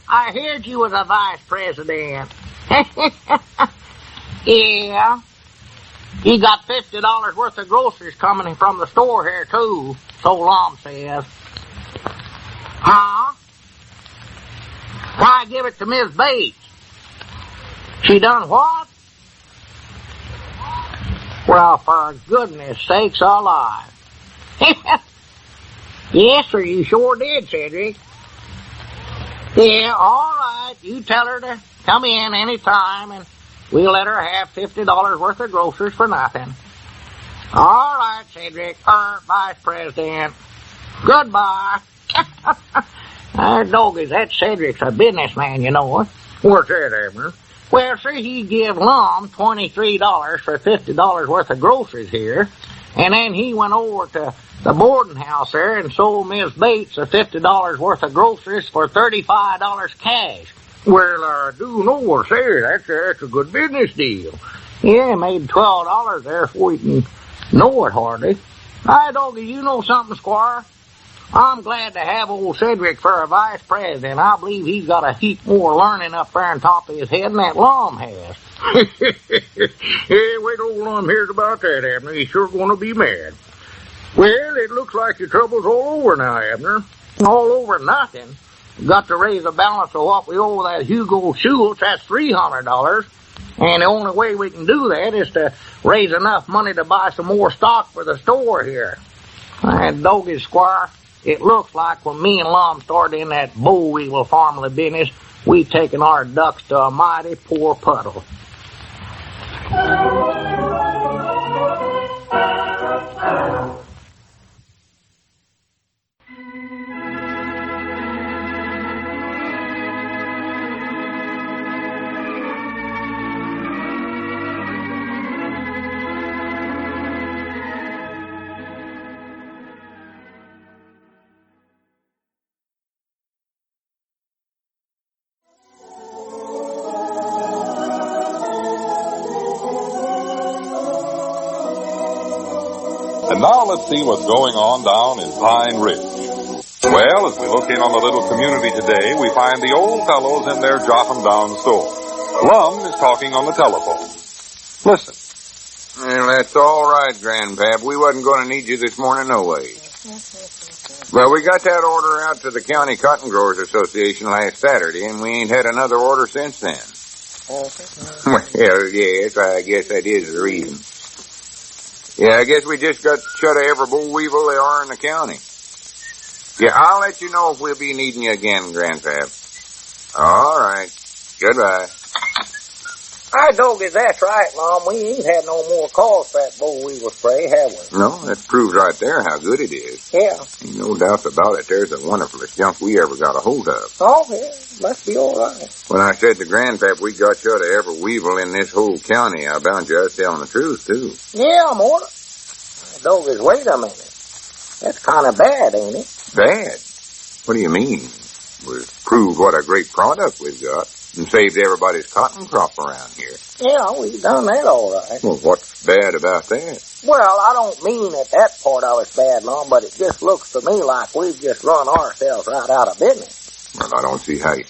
I heard you was a vice president. Yeah. You got $50 worth of groceries coming from the store here, too, so Lum says. Huh? Why give it to Miss Bates? She done what? Well, for goodness sakes alive. Yes, sir, you sure did, Cedric. Yeah, all right. You tell her to come in any time, and we'll let her have $50 worth of groceries for nothing. All right, Cedric, Vice President. Goodbye. Doggies, that Cedric's a businessman, you know. What's that, Abner? Well, sir, he give Lum $23 for $50 worth of groceries here, and then he went over to the boarding house there and sold Miss Bates a $50 worth of groceries for $35 cash. Well, I do know what, sir. That's a good business deal. Yeah, made $12 there before you can know it hardly. Hi, Doggy, you know something, Squire? I'm glad to have old Cedric for a vice president. I believe he's got a heap more learning up there on top of his head than that Lum has. Yeah, wait till Lum hears about that, Abner. He's sure going to be mad. Well, it looks like your trouble's all over now, Abner. All over nothing. Got to raise the balance of what we owe that Hugo Schultz. That's $300. And the only way we can do that is to raise enough money to buy some more stock for the store here. And Doggy, Squire, it looks like when me and Lum started in that boll weevil family business, we taken our ducks to a mighty poor puddle. And now let's see what's going on down in Pine Ridge. Well, as we look in on the little community today, we find the old fellows in their jot-em-down store. Lum is talking on the telephone. Listen. Well, that's all right, Grandpap. We wasn't going to need you this morning no way. Well, we got that order out to the County Cotton Growers Association last Saturday, and we ain't had another order since then. Well, yes, I guess that is the reason. Yeah, I guess we just got shut of every boll weevil there are in the county. Yeah, I'll let you know if we'll be needing you again, Grandpap. All right. Goodbye. Hi, Doggy, that's right, Lum. We ain't had no more calls for that boll weevil spray, have we? No, that proves right there how good it is. Yeah. Ain't no doubt about it. There's the wonderfulest junk we ever got a hold of. Oh, yeah. Must be all right. When I said to Grandpap we got shut of every weevil in this whole county, I bound you I was telling the truth, too. Yeah, I'm on it. Doggies, wait a minute. That's kind of bad, ain't it? Bad? What do you mean? We've proved what a great product we've got and saved everybody's cotton crop around here. Yeah, we've done that all right. Well, what's bad about that? Well, I don't mean that part of it's bad, Lum, but it just looks to me like we've just run ourselves right out of business. Well, I don't see how you...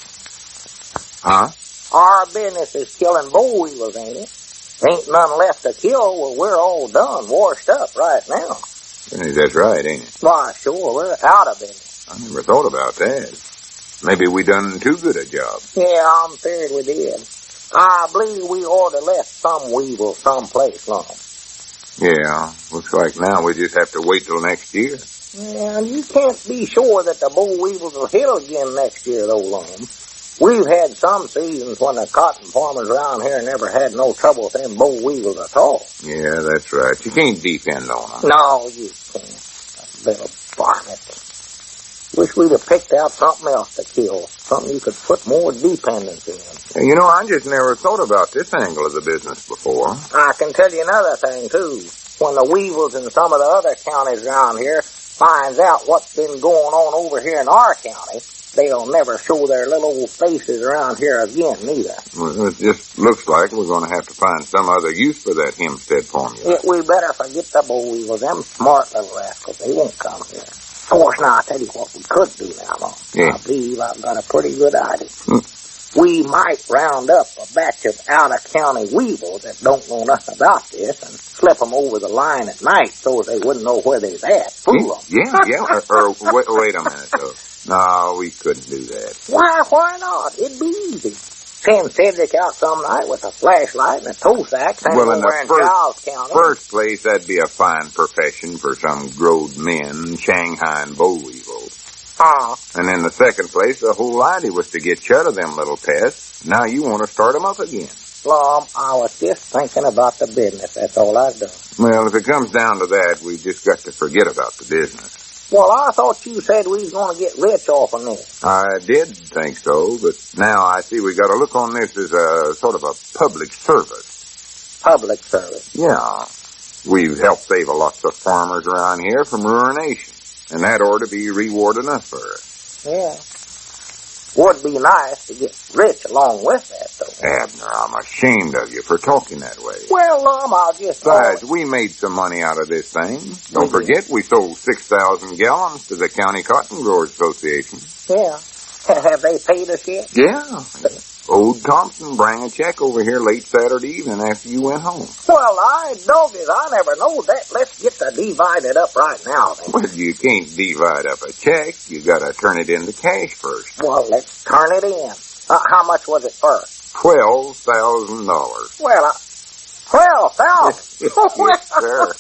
Huh? Our business is killing boll weevils, ain't it? Ain't none left to kill. Well, we're all done, washed up right now. That's right, ain't it? Why, sure, we're out of business. I never thought about that. Maybe we done too good a job. Yeah, I'm afraid we did. I believe we ought to left some weevil someplace long. Yeah, looks like now we just have to wait till next year. Yeah, you can't be sure that the boll weevils will hit again next year, though, Lum. We've had some seasons when the cotton farmers around here never had no trouble with them boll weevils at all. Yeah, that's right. You can't depend on them. No, you can't. Little varmints. Wish we'd have picked out something else to kill. Something you could put more dependence in. You know, I just never thought about this angle of the business before. I can tell you another thing, too. When the weevils in some of the other counties around here finds out what's been going on over here in our county, they'll never show their little old faces around here again, neither. Well, it just looks like we're going to have to find some other use for that Hempstead formula. Yeah, we better forget the boll weevils. Them smart little rascals, they won't come here. Of course, now, I'll tell you what we could do now, Mom. Yeah. I believe I've got a pretty good idea. We might round up a batch of out-of-county weevils that don't know nothing about this and slip them over the line at night so they wouldn't know where they's at. Fool them. Yeah. Wait a minute, though. No, we couldn't do that. Why not? It'd be easy. Send Cedric out some night with a flashlight and a tow sack. Well, in the Charles County. first place, that'd be a fine profession for some growed men shanghaiing boll weevils. And in the second place, the whole idea was to get shut of them little pests. Now you want to start them up again. Lum, I was just thinking about the business. That's all I've done. Well, if it comes down to that, we just got to forget about the business. Well, I thought you said we was going to get rich off of this. I did think so, but now I see we got to look on this as a sort of a public service. Public service? Yeah. We've helped save a lot of farmers around here from ruination, and that ought to be rewarding us for it. Yeah. Would be nice to get rich along with that, though. Abner, I'm ashamed of you for talking that way. Well, Lum, I'll just... Besides, we made some money out of this thing. Don't forget, we sold 6,000 gallons to the County Cotton Growers Association. Yeah. Have they paid us yet? Yeah. Old Thompson bring a check over here late Saturday evening after you went home. Well, I doggies, I never knowed that. Let's get to divide it up right now, then. Well, you can't divide up a check. You gotta turn it into cash first. Well, let's turn it in. How much was it first? $12,000. Well, 12,000? Yes, sir.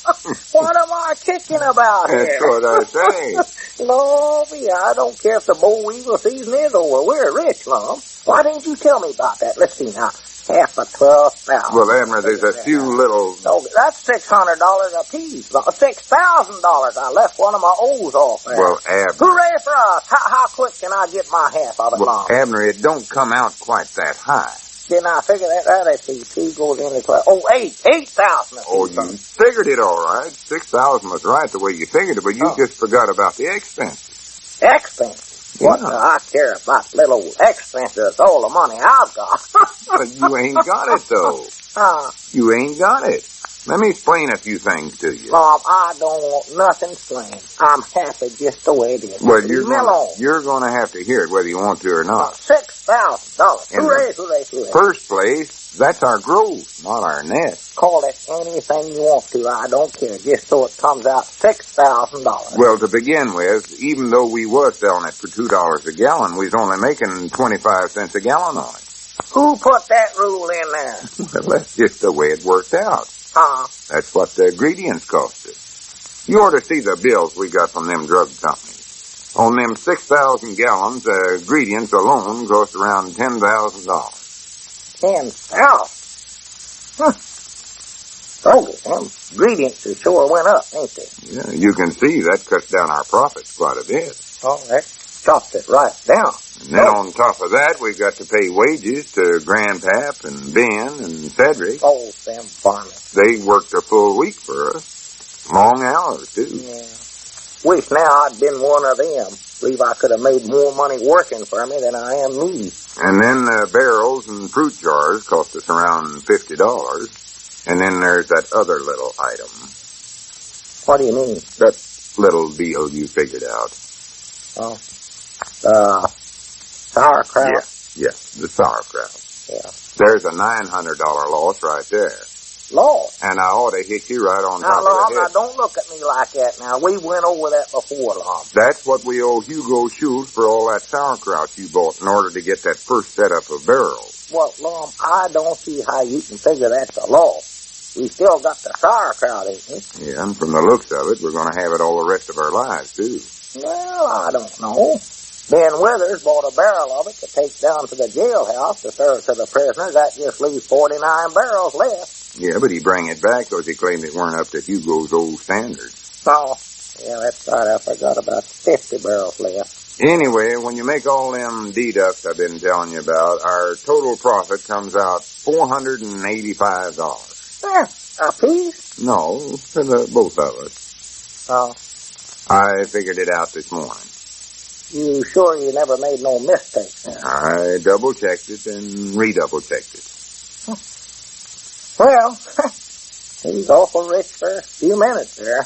What am I kicking about here? That's what I say. Lord, I don't care if the boll weevil season is over. We're rich, Lum. Why didn't you tell me about that? Let's see now. Half of 12,000. Well, Abner, there's a few little... No, that's $600 a piece. $6,000. I left one of my O's off there. Well, Abner... Hooray for us. How quick can I get my half of it, Lum? Abner, it don't come out quite that high. Didn't I figure that right? Let's see. 2 goes into 12. Oh, 8,000. Oh, you figured it all right. 6,000 was right the way you figured it, but you just forgot about the expenses. Expenses? Yeah. What do I care about little expenses? All the money I've got. But you ain't got it, though. You ain't got it. Let me explain a few things to you. Mom, I don't want nothing explained. I'm happy just the way it is. Well, you're going to have to hear it whether you want to or not. $6,000. Hooray. First place, that's our gross, not our net. Call it anything you want to. I don't care. Just so it comes out $6,000. Well, to begin with, even though we was selling it for $2 a gallon, we was only making 25 cents a gallon on it. Who put that rule in there? Well, that's just the way it worked out. That's what the ingredients cost us. You ought to see the bills we got from them drug companies. On them 6,000 gallons, the ingredients alone cost around $10,000. 10,000? Okay, them ingredients sure went up, ain't they? Yeah, you can see that cuts down our profits quite a bit. Oh, that chopped it right down. And then on top of that, we've got to pay wages to Grandpap and Ben and Cedric. Oh, them farmers. They worked a full week for us. Long hours, too. Yeah. Wish now I'd been one of them. Believe I could have made more money working for me than I am me. And then barrels and fruit jars cost us around $50. And then there's that other little item. What do you mean? That little deal you figured out. Oh. Sauerkraut? Yeah, the sauerkraut. Yeah. There's a $900 loss right there. Lord. And I ought to hit you right on Now, top Lum, of the now, head. don't look at me like that now. We went over that before, Lum. That's what we owe Hugo Schultz for all that sauerkraut you bought in order to get that first setup of barrels. Well, Lum, I don't see how you can figure that's the law. We still got the sauerkraut, ain't we? Yeah, and from the looks of it, we're going to have it all the rest of our lives, too. Well, I don't know. Ben Withers bought a barrel of it to take down to the jailhouse to serve to the prisoners. That just leaves 49 barrels left. Yeah, but he bring it back because he claimed it weren't up to Hugo's old standards. Oh, yeah, that's right. I forgot about 50 barrels left. Anyway, when you make all them deducts I've been telling you about, our total profit comes out $485. A piece? No, for the both of us. Oh, I figured it out this morning. you sure you never made no mistakes? I double-checked it and redouble-checked it. Well, he's awful rich for a few minutes there.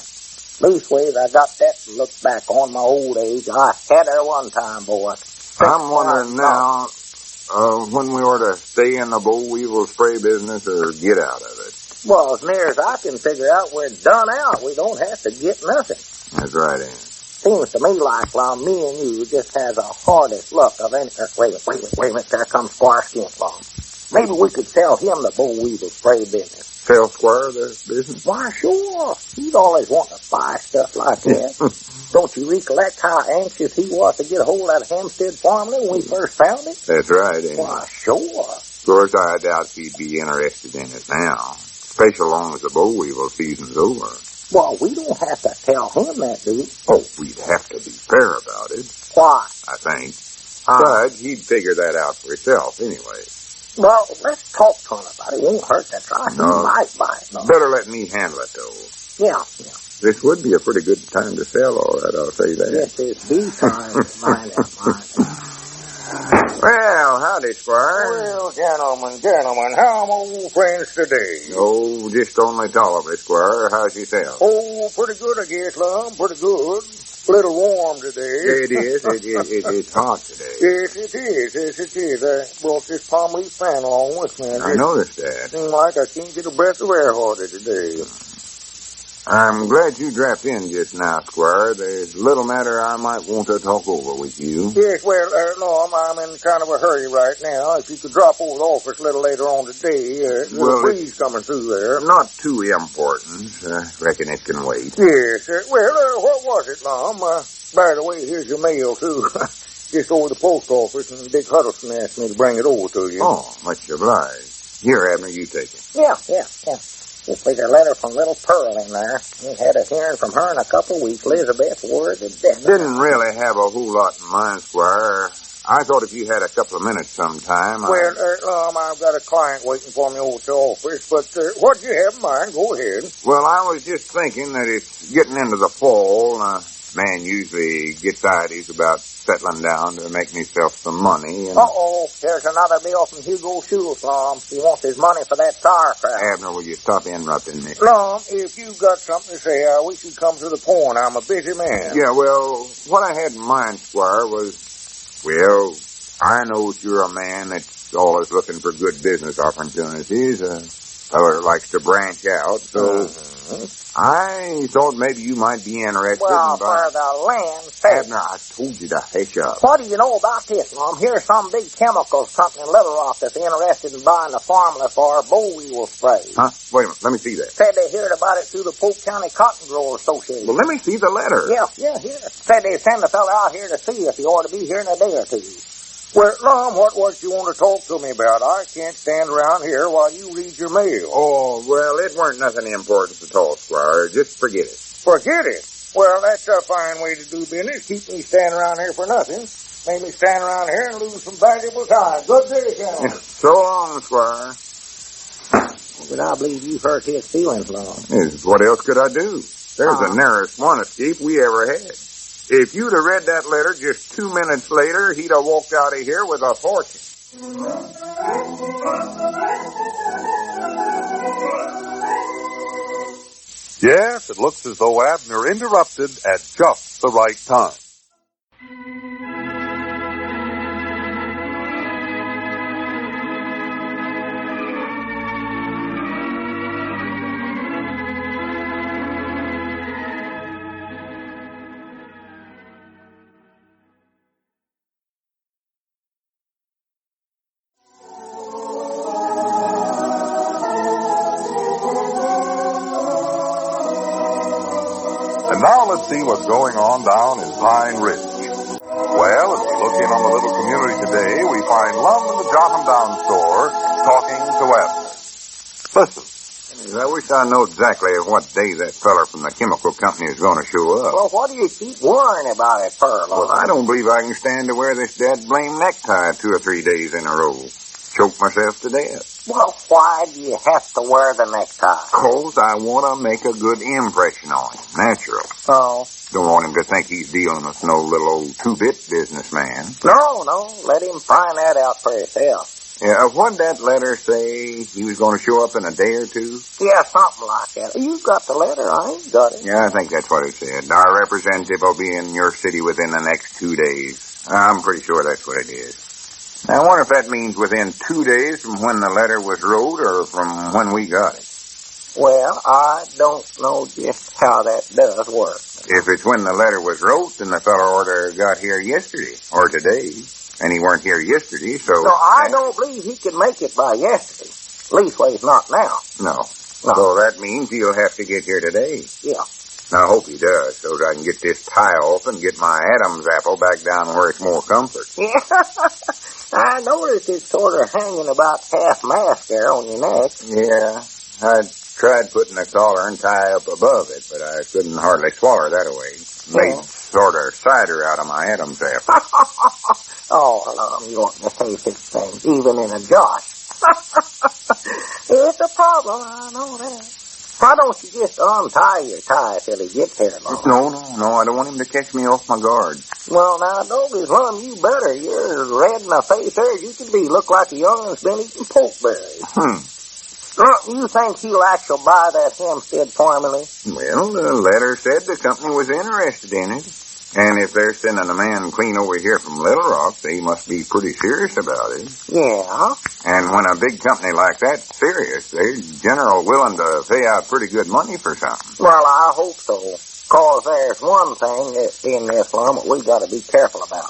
Leastways, I got that to look back on my old age. I had her one time, boy. I'm wondering now when we ought to stay in the boll weevil spray business or get out of it. Well, as near as I can figure out, we're done out. We don't have to get nothing. That's right, Ann. Seems to me like, Lum, me and you just has the hardest luck of any... Wait a minute. There comes Squire Skint, Lum. Maybe we could sell him the boll weevil spray business. Tell Squire the business? Why, sure. He'd always want to buy stuff like that. Don't you recollect how anxious he was to get a hold of that Hempstead farmland when we first found it? That's right, Ann. Why, sure. Of course, I doubt he'd be interested in it now, especially long as the boll weevil season's over. Well, we don't have to tell him that, do we? Oh, we'd have to be fair about it, Why? I think. But he'd figure that out for himself anyway. Well, let's talk to him about it. It won't hurt to try. No. He might buy it. No. Better let me handle it, though. Yeah. This would be a pretty good time to sell, all right, I'll say that. Yes, it's the time. Mine. Well, howdy, Squire. Well, gentlemen, how am old friends today? Oh, just only tolerably, Squire. How's yourself? Oh, pretty good, I guess, Lum. Pretty good. A little warm today. It is. It's hot today. Yes, it is. I brought this palm leaf fan along with me. I noticed that. Seems like I can't get a breath of air harder today. I'm glad you dropped in just now, Squire. There's a little matter I might want to talk over with you. Yes, well, Lum, I'm in kind of a hurry right now. If you could drop over the office a little later on today, there's a breeze coming through there. Not too important. Reckon it can wait. Yes, what was it, Lum? By the way, here's your mail, too. Just over the post office, and Dick Huddleston asked me to bring it over to you. Oh, much obliged. Here, Abner, you take it. Yeah. Just there's a letter from little Pearl in there. We had a hearing from her in a couple of weeks. Elizabeth, word to death. Didn't really have a whole lot in mind, Squire. I thought if you had a couple of minutes sometime... Well, Lum, I've got a client waiting for me over at the office, but what do you have in mind? Go ahead. Well, I was just thinking that it's getting into the fall. Man usually gets ideas about settling down to make himself some money. And... Uh-oh, there's another bill from Hugo Schultz, Lum. He wants his money for that sauerkraut. Abner, will you stop interrupting me? Lum, if you've got something to say, I wish you'd come to the point. I'm a busy man. Yeah, well, what I had in mind, Squire, was, well, I know that you're a man that's always looking for good business opportunities. A fellow that likes to branch out, so... I thought maybe you might be interested Well, in for the land's sake. Abner, I told you to hush up. What do you know about this, Lum? Here's some big chemicals company in Little Rock that's interested in buying the formula for boll weevil spray. Huh? Wait a minute, let me see that. Said they heard about it through the Polk County Cotton Growers Association. Well, let me see the letter. Yeah, here. Said they send a fella out here to see if he ought to be here in a day or two. Well, Lum, what was you want to talk to me about? I can't stand around here while you read your mail. Oh, well, it weren't nothing important at all, Squire. Just forget it. Forget it. Well, that's a fine way to do business. Keep me standing around here for nothing. Make me stand around here and lose some valuable time. Good day, gentlemen. So long, Squire. But I believe you hurt his feelings, Lum. What else could I do? There's the nearest one escape we ever had. If you'd have read that letter just 2 minutes later, he'd have walked out of here with a fortune. Yes, it looks as though Abner interrupted at just the right time. And now let's see what's going on down in Pine Ridge. Well, as we look in on the little community today, we find Lum and the Jotham Down store talking to Abner. Listen. I wish I know exactly what day that feller from the chemical company is going to show up. Well, what do you keep worrying about it, Pearl? Well, I don't believe I can stand to wear this dead blame necktie 2 or 3 days in a row. Choke myself to death. Well, why do you have to wear the necktie? 'Cause I want to make a good impression on him. Natural. Oh. Don't want him to think he's dealing with no little old 2-bit businessman. No. Let him find that out for himself. Yeah, what'd that letter say? He was going to show up in a day or 2? Yeah, something like that. You got the letter, I ain't got it. Yeah, I think that's what it said. Our representative will be in your city within the next 2 days. I'm pretty sure that's what it is. Now, I wonder if that means within 2 days from when the letter was wrote or from when we got it. Well, I don't know just how that does work. If it's when the letter was wrote, then the fellow order got here yesterday or today. And he weren't here yesterday, so... No, I don't believe he could make it by yesterday. Leastways not now. No. So that means he'll have to get here today. Yeah. Now, I hope he does, so that I can get this tie off and get my Adam's apple back down where it's more comfort. Yeah. I noticed it's sort of hanging about half-mast there on your neck. Yeah. I tried putting a collar and tie up above it, but I couldn't hardly swallow that away. Made sort of cider out of my Adam's apple. Oh, you want to say such things, even in a josh. It's a problem, I know that. Why don't you just untie your tie till he gets here, Lord? No, I don't want him to catch me off my guard. Well, now, Doggy's Lum, you better. You're as red in the face there as you could be. Look like a youngin's been eating pokeberries. Don't you think he'll actually buy that Hempstead formula? Well, the letter said the company was interested in it. And if they're sending a man clean over here from Little Rock, they must be pretty serious about it. Yeah. And when a big company like that's serious, they're general willing to pay out pretty good money for something. Well, I hope so. 'Cause there's one thing in this, Lum, that we got to be careful about.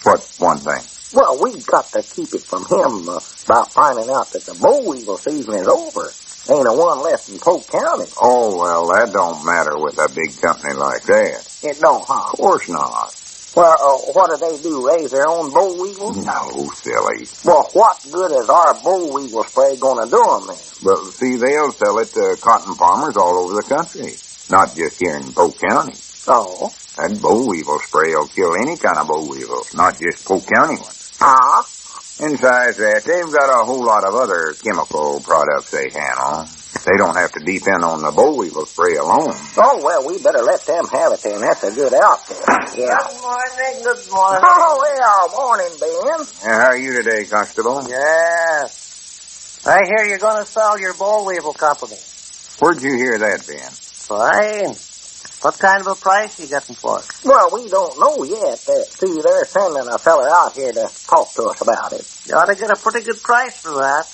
What one thing? Well, we got to keep it from him about finding out that the boll weevil season is over. Ain't a one left in Polk County. Oh, well, that don't matter with a big company like that. It don't, huh? Of course not. Well, what do they do, raise their own boll weevils? No, silly. Well, what good is our boll weevil spray going to do them then? But, see, they'll sell it to cotton farmers all over the country, not just here in Polk County. Oh? That boll weevil spray will kill any kind of boll weevils, not just Polk County ones. Ah? And besides that, they've got a whole lot of other chemical products they handle. They don't have to depend on the boll weevil spray alone. Oh, well, we better let them have it then. That's a good outfit. Yeah. Good morning. Oh, well, morning, Ben. How are you today, Constable? Yes. I hear you're going to sell your boll weevil company. Where'd you hear that, Ben? Fine. What kind of a price you getting for it? Well, we don't know yet. See, they're sending a fella out here to talk to us about it. You ought to get a pretty good price for that.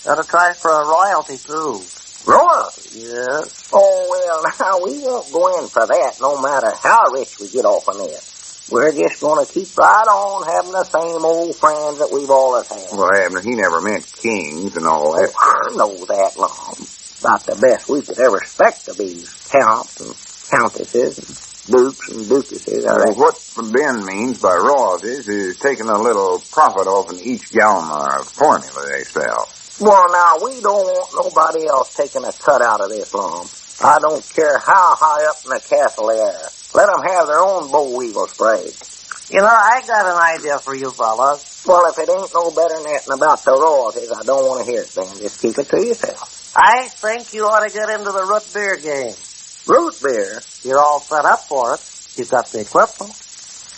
You ought to try for a royalty, too. Royalty? Yes. Oh, well, now, we won't go in for that no matter how rich we get off of it. We're just going to keep right on having the same old friends that we've always had. Well, Abner, he never meant kings and all that. I know that, Lum. About the best we could ever expect to be counts and countesses and dukes and duchesses. Well, what Ben means by royalties is taking a little profit off in each gallon of formula they sell. Well, now, we don't want nobody else taking a cut out of this, Lum. I don't care how high up in the castle they are. Let them have their own boll weevil spray. You know, I got an idea for you fellas. Well, if it ain't no better than that about the royalties, I don't want to hear it, Ben. Just keep it to yourself. I think you ought to get into the root beer game. Root beer? You're all set up for it. You've got the equipment.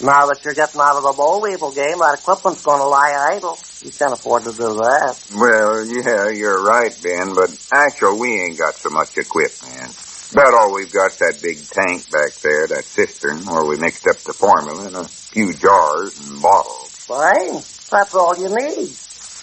Now that you're getting out of the boll weevil game, that equipment's going to lie idle. You can't afford to do that. Well, yeah, you're right, Ben, but actually we ain't got so much equipment. About all we've got's that big tank back there, that cistern, where we mixed up the formula in a few jars and bottles. Fine. That's all you need.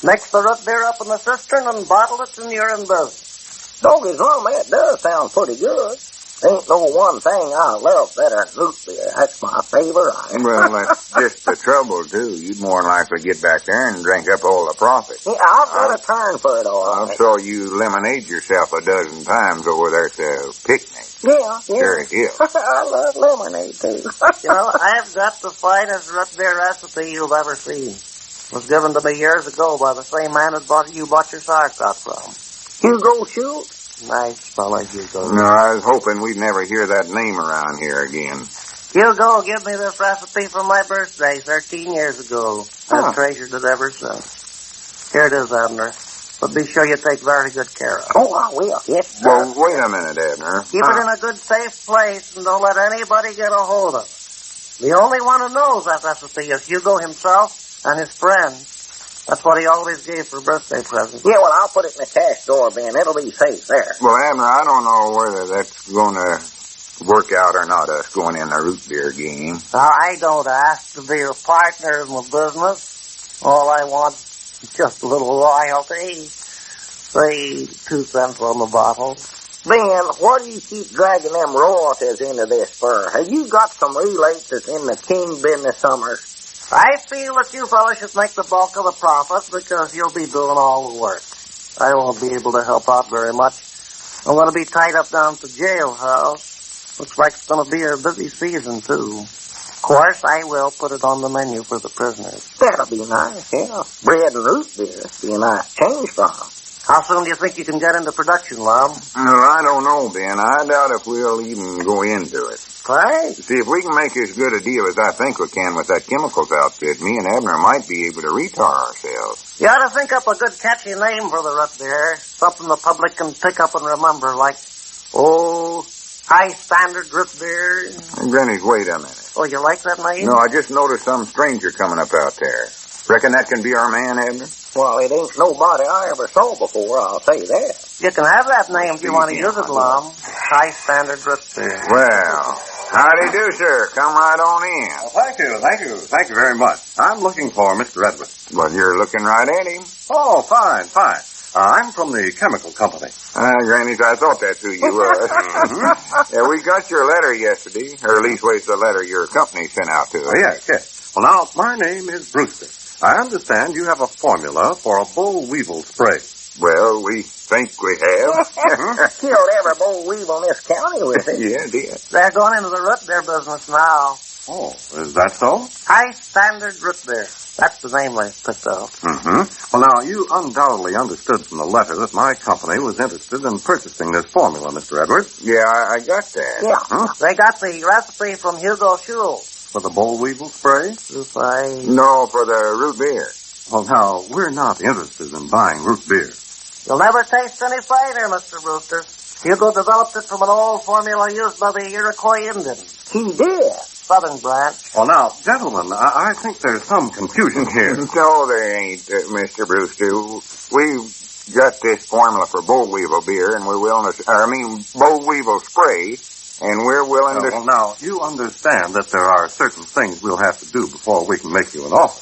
Mix the root beer up in the cistern and bottle it and you're in business. Doggy's Lum, that does sound pretty good. Ain't no one thing I love better than root beer. That's my favorite. Well, that's just the trouble, too. You'd more than likely get back there and drink up all the profit. Yeah, I've got a turn for it, all right. I saw you lemonade yourself a dozen times over there at the picnic. Yeah. Sure is. I love lemonade, too. I've got the finest root beer recipe you've ever seen. It was given to me years ago by the same man that you bought your sauerkraut from. Hugo Schultz? Nice fella, Hugo. No, I was hoping we'd never hear that name around here again. Hugo gave me this recipe for my birthday 13 years ago. I've treasured it ever since. Here it is, Abner. But be sure you take very good care of it. Oh, I will. Yes, sir. Well, wait a minute, Abner. Keep it in a good, safe place and don't let anybody get a hold of it. The only one who knows that recipe is Hugo himself and his friend. That's what he always gave for birthday presents. Yeah, well, I'll put it in the cash drawer, Ben. It'll be safe there. Well, Abner, I don't know whether that's going to work out or not, us going in the root beer game. I don't ask to be a partner in the business. All I want is just a little royalty. Say 2 cents on the bottle. Ben, what do you keep dragging them royalties into this for? Have you got some relates that's in the king business summer? I feel that you fellas should make the bulk of the profit because you'll be doing all the work. I won't be able to help out very much. I'm going to be tied up down at the jailhouse. Looks like it's going to be a busy season, too. Of course, I will put it on the menu for the prisoners. That'll be nice, yeah. Bread and root beer be a nice change for 'em. How soon do you think you can get into production, Lum? No, I don't know, Ben. I doubt if we'll even go into it. Right. See, if we can make as good a deal as I think we can with that chemicals outfit, me and Abner might be able to retar ourselves. You ought to think up a good catchy name for the root beer. Something the public can pick up and remember, like, high standard root beer. Granny, wait a minute. Oh, you like that name? No, I just noticed some stranger coming up out there. Reckon that can be our man, Abner? Well, it ain't nobody I ever saw before, I'll say that. You can have that name if you want to use it, Lum. High standard root beer. Well, howdy do, sir. Come right on in. Well, thank you very much. I'm looking for Mr. Edwards. Well, you're looking right at him. Oh, fine. I'm from the chemical company. Granny, I thought that's who you was. Yeah, we got your letter yesterday, or at least was the letter your company sent out to us. Oh, yes. Well, now, my name is Brewster. I understand you have a formula for a boll weevil spray. Well, we think we have. Killed every boll weevil in this county with it. Yeah, did. They're going into the root beer business now. Oh, is that so? High standard root beer. That's the name they picked out. Well, now, you undoubtedly understood from the letter that my company was interested in purchasing this formula, Mr. Edwards. Yeah, I got that. Yeah. They got the recipe from Hugo Schultz. For the boll weevil spray? No, for the root beer. Well, now, we're not interested in buying root beer. You'll never taste any finer, Mr. Brewster. Hugo developed it from an old formula used by the Iroquois Indians. He did. Southern branch. Well, now, gentlemen, I think there's some confusion here. No, there ain't, Mr. Brewster. We've got this formula for boll weevil beer, and we're willing to, boll weevil spray, and we're willing to... Well, now, you understand that there are certain things we'll have to do before we can make you an offer.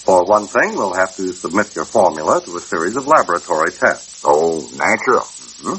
For one thing, we'll have to submit your formula to a series of laboratory tests. Oh, natural.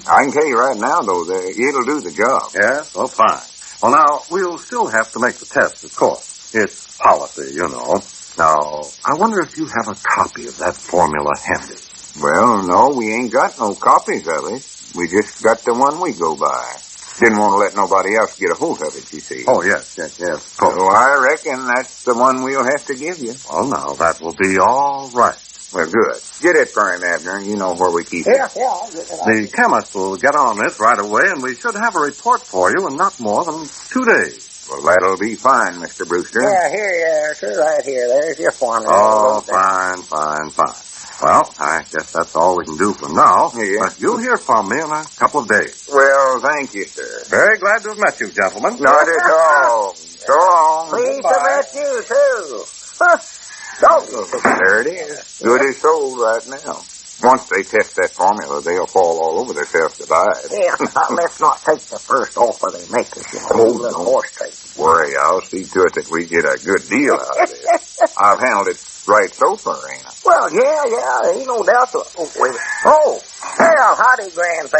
I can tell you right now, though, that it'll do the job. Yes? Well, fine. Well, now, we'll still have to make the tests, of course. It's policy, you know. Now, I wonder if you have a copy of that formula handy. Well, no, we ain't got no copies of it. We just got the one we go by. Didn't want to let nobody else get a hold of it, you see. Oh, yes. So I reckon that's the one we'll have to give you. Well, now, that will be all right. Well, good. Get it for him, Abner. You know where we keep it. Yeah, I'll get it. The chemist will get on this right away, and we should have a report for you in not more than 2 days. Well, that'll be fine, Mr. Brewster. Yeah, here you are, sir, right here. There's your formula. Oh, fine. Well, I guess that's all we can do for now. Yeah. But you'll hear from me in a couple of days. Well, thank you, sir. Very glad to have met you, gentlemen. Not at all. So long. Pleased to meet you, too. There it is. Good as sold right now. Once they test that formula, they'll fall all over themselves to buy it. Yeah, let's not take the first offer they make us, you know. Little horse trade. Worry, I'll see to it that we get a good deal out of this. I've handled it right so far, ain't I? Well, yeah, ain't no doubt to it. Oh, wait a minute. Oh, well, howdy, Grandpa.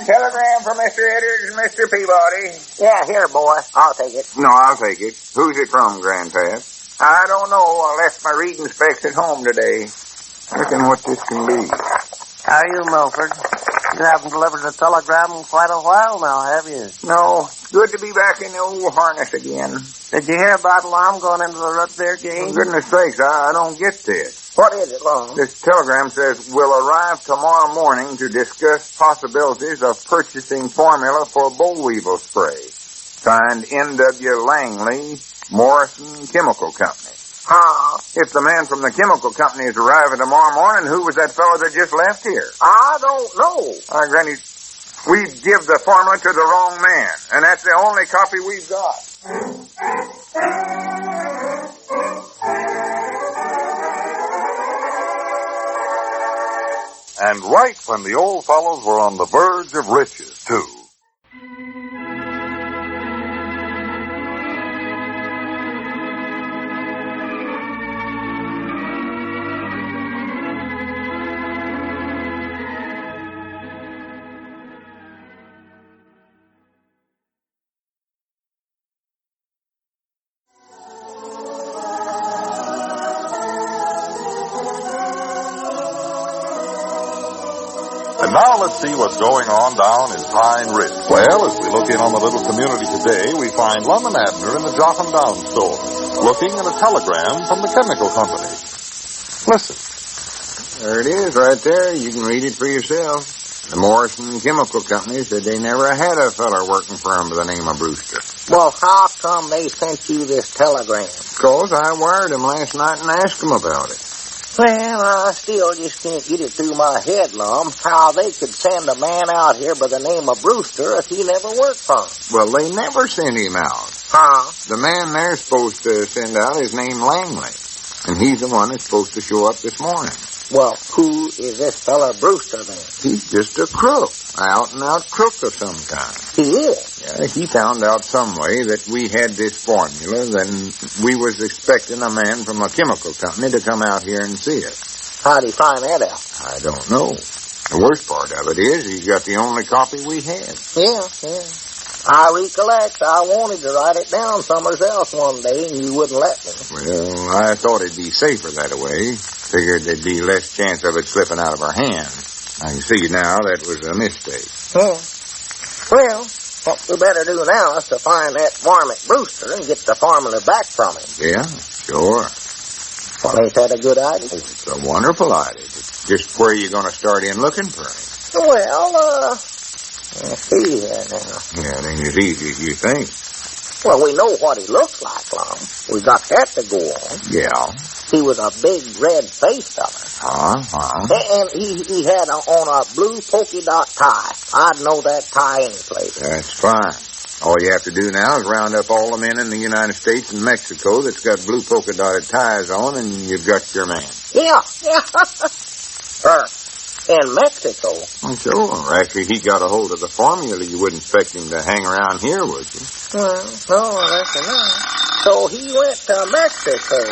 Telegram for Mr. Edwards and Mr. Peabody. Yeah, here, boy. I'll take it. No, I'll take it. Who's it from, Grandpa? I don't know. I left my reading specs at home today. Reckon what this can be. How are you, Milford? You haven't delivered a telegram in quite a while now, have you? No, good to be back in the old harness again. Did you hear about Lum going into the root beer game? For goodness sakes, I don't get this. What is it, Lum? This telegram says, we'll arrive tomorrow morning to discuss possibilities of purchasing formula for boll weevil spray. Signed N.W. Langley, Morrison Chemical Company. If the man from the chemical company is arriving tomorrow morning, who was that fellow that just left here? I don't know. Granny, we give the formula to the wrong man, and that's the only copy we've got. And right when the old fellows were on the verge of riches, too. And now let's see what's going on down in Pine Ridge. Well, as we look in on the little community today, we find Lum and Abner in the Jotham Down store, looking at a telegram from the chemical company. Listen. There it is right there. You can read it for yourself. The Morrison Chemical Company said they never had a feller working for them by the name of Brewster. Well, how come they sent you this telegram? Because I wired them last night and asked them about it. Well, I still just can't get it through my head, Lum, how they could send a man out here by the name of Brewster if he never worked for them. Well, they never sent him out. The man they're supposed to send out is named Langley, and he's the one that's supposed to show up this morning. Well, who is this fella Brewster then? He's just a crook, out-and-out crook of some kind. He is? Yeah, he found out some way that we had this formula, then we was expecting a man from a chemical company to come out here and see it. How'd he find that out? I don't know. The worst part of it is he's got the only copy we had. Yeah. I recollect I wanted to write it down somewhere else one day, and you wouldn't let me. Well, I thought it'd be safer that way. Figured there'd be less chance of it slipping out of our hands. I can see now that was a mistake. Yeah. Well, what we better do now is to find that varmint Brewster and get the formula back from him. Yeah, sure. Well, ain't that a good idea? It's a wonderful idea. It's just where you going to start in looking for him? Well, let's see here now. Yeah, it ain't as easy as you think. Well, we know what he looks like, Lum. We got that to go on. Yeah. He was a big red-faced fella. And he had on a blue polka dot tie. I'd know that tie any place. That's fine. All you have to do now is round up all the men in the United States and Mexico that's got blue polka dotted ties on, and you've got your man. Yeah. In Mexico. Well, sure. After he got a hold of the formula, you wouldn't expect him to hang around here, would you? Well, no, I reckon not. So he went to Mexico.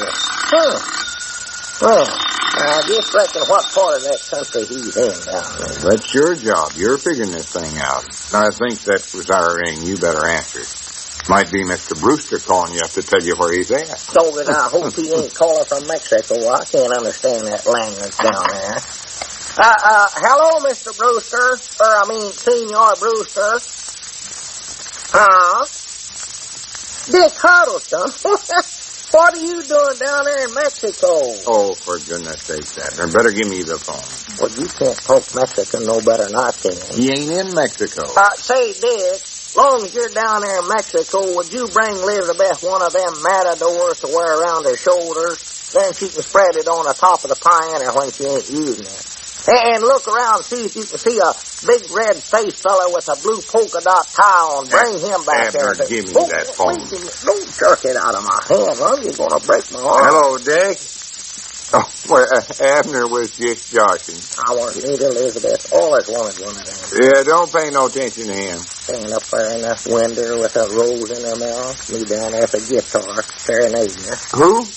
Well, I just reckon what part of that country he's in down there. Well, that's your job. You're figuring this thing out. I think that was our ring. You better answer it. Might be Mr. Brewster calling you up to tell you where he's at. So that I hope he ain't calling from Mexico. I can't understand that language down there. Hello, Mr. Brewster. Senor Brewster. Dick Huddleston. What are you doing down there in Mexico? Oh, for goodness sake, Abner. Better give me the phone. Well, you can't talk Mexican no better than I can. He ain't in Mexico. Say, Dick, long as you're down there in Mexico, would you bring Elizabeth one of them matadors to wear around her shoulders? Then she can spread it on the top of the piano when she ain't using it. And look around and see if you can see a big red-faced fella with a blue polka dot tie on. Bring him back Abner, there. give me that phone. Don't jerk it out of my hand, Lum. You're going to break my arm. Hello, Dick. Oh, well, Abner was just joshing. I want to meet Elizabeth. Always wanted one of them. Yeah, don't pay no attention to him. Standing up there in that window with a rose in her mouth. Me down there with a guitar, serenading her. Who?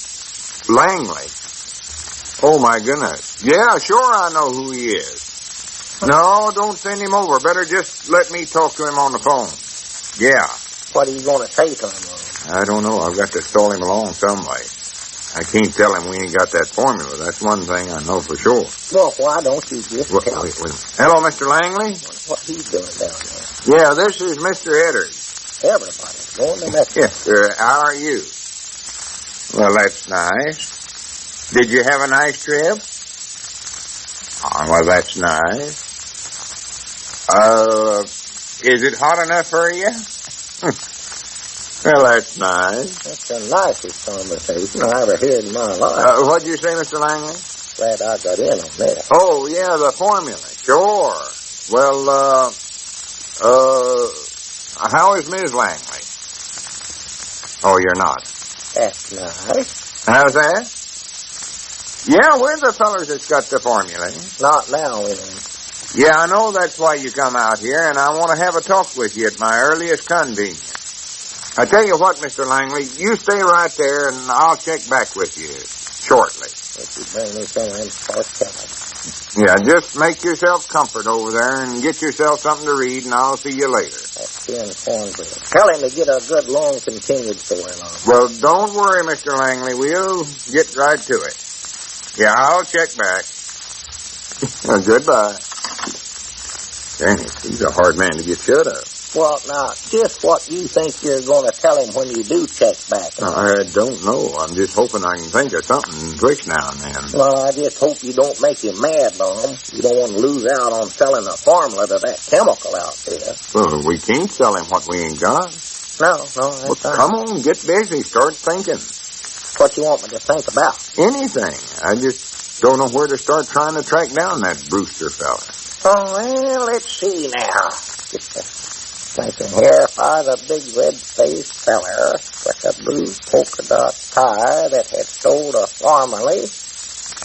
Langley. Oh, my goodness. Yeah, sure I know who he is. No, don't send him over. Better just let me talk to him on the phone. Yeah. What are you going to say to him, Lum? I don't know. I've got to stall him along some way. I can't tell him we ain't got that formula. That's one thing I know for sure. Well, why don't you just tell him? Wait a minute. Hello, Mr. Langley? What he's doing down there? Yeah, this is Mr. Edders. Everybody's going to Mexico. Yes, sir. How are you? Well, that's nice. Did you have a nice trip? Oh, well, that's nice. Is it hot enough for you? Well, that's nice. That's the nicest conversation I ever heard in my life. What'd you say, Mr. Langley? Glad I got in on that. Oh, yeah, the formula. Sure. Well, how is Ms. Langley? Oh, you're not. That's nice. How's that? Yeah, we're the fellas that's got the formula. Not now, anyway. Yeah, I know that's why you come out here, and I want to have a talk with you at my earliest convenience. I tell you what, Mr. Langley, you stay right there, and I'll check back with you shortly. If you bring me some of them pork chops. Yeah, just make yourself comfort over there and get yourself something to read, and I'll see you later. That's tin cornbread. Tell him to get a good, long, continued story on. Well, don't worry, Mr. Langley. We'll get right to it. Yeah, I'll check back. Goodbye. Dang it, he's a hard man to get shut up. Well, now, just what you think you're going to tell him when you do check back? I don't know. I'm just hoping I can think of something quick now and then. Well, I just hope you don't make him mad, Lum. You don't want to lose out on selling a formula to that chemical out there. Well, we can't sell him what we ain't got. No, that's fine. Come on, get busy. Start thinking. What you want me to think about? Anything. I just don't know where to start trying to track down that Brewster fella. Oh, well, let's see now. Thinking here, if I was a big red-faced feller with a blue polka dot tie that had sold a formally,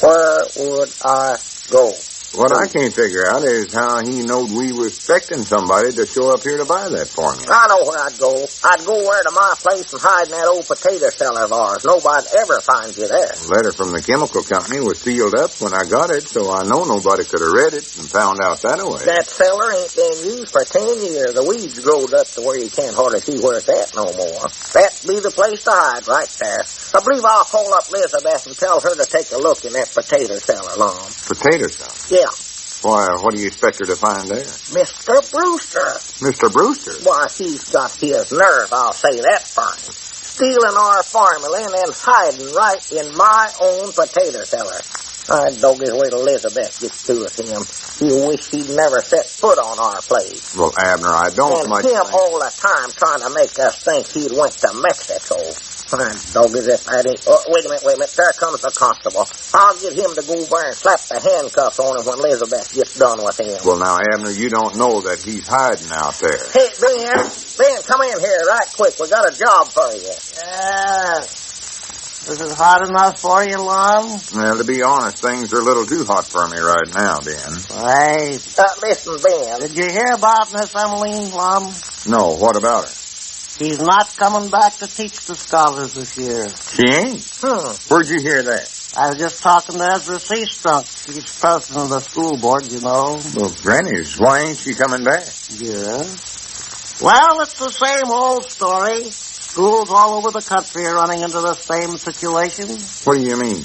where would I go? What I can't figure out is how he knowed we were expecting somebody to show up here to buy that formula. I know where I'd go. I'd go where to my place and hide in that old potato cellar of ours. Nobody'd ever find you there. The letter from the chemical company was sealed up when I got it, so I know nobody could have read it and found out that way. That cellar ain't been used for 10 years. The weeds growed up to where you can't hardly see where it's at no more. That'd be the place to hide right there. I believe I'll call up Elizabeth and tell her to take a look in that potato cellar, Lum. Potato cellar? Yeah. Why, what do you expect her to find there? Mr. Brewster. Mr. Brewster? Why, he's got his nerve, I'll say that for him. Stealing our formula and then hiding right in my own potato cellar. I'd dog his way till Elizabeth gets through with him. You wish he'd never set foot on our place. Well, Abner, I don't and much him think... all the time trying to make us think he went to Mexico. Dog as if that ain't... Oh, wait a minute. There comes the constable. I'll get him to go over and slap the handcuffs on him when Elizabeth gets done with him. Well, now, Abner, you don't know that he's hiding out there. Hey, Ben, come in here right quick. We got a job for you. Is it hot enough for you, Lum? Well, to be honest, things are a little too hot for me right now, Ben. Right. Listen, Ben. Did you hear about Miss Emmeline, Lum? No, what about her? She's not coming back to teach the scholars this year. She ain't? Where'd you hear that? I was just talking to Ezra Seastrunk. She's president of the school board, you know. Well, Granny's, why ain't she coming back? Yeah. Well, it's the same old story. Schools all over the country are running into the same situation. What do you mean?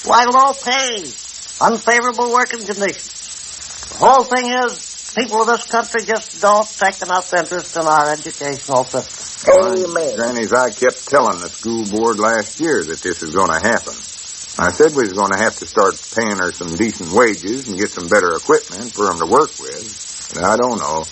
Why, low pay, unfavorable working conditions. The whole thing is, people of this country just don't take enough interest in our educational system. Amen. Granny's, I kept telling the school board last year that this was going to happen. I said we was going to have to start paying her some decent wages and get some better equipment for them to work with. But I don't know.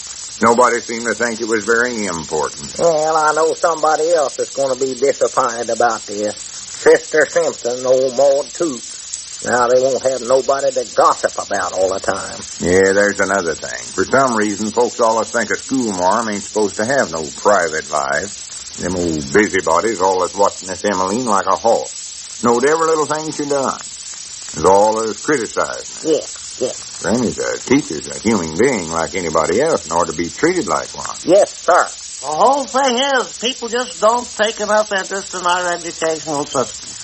Nobody seemed to think it was very important. Well, I know somebody else is going to be disappointed about this. Sister Simpson, old Maud Toots. Now they won't have nobody to gossip about all the time. Yeah, there's another thing. For some reason, folks always think a schoolmarm ain't supposed to have no private life. Them old busybodies always watching this Emmeline like a hawk. Knowed every little thing she done. Is always criticizing her. Yes. Granny's a teacher's a human being like anybody else and ought to be treated like one. Yes, sir. The whole thing is, people just don't take enough interest in our educational system.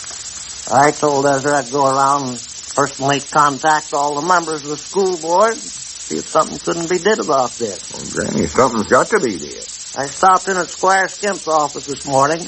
I told Ezra I'd go around and personally contact all the members of the school board, see if something couldn't be did about this. Well, Granny, something's got to be did. I stopped in at Squire Skimp's office this morning.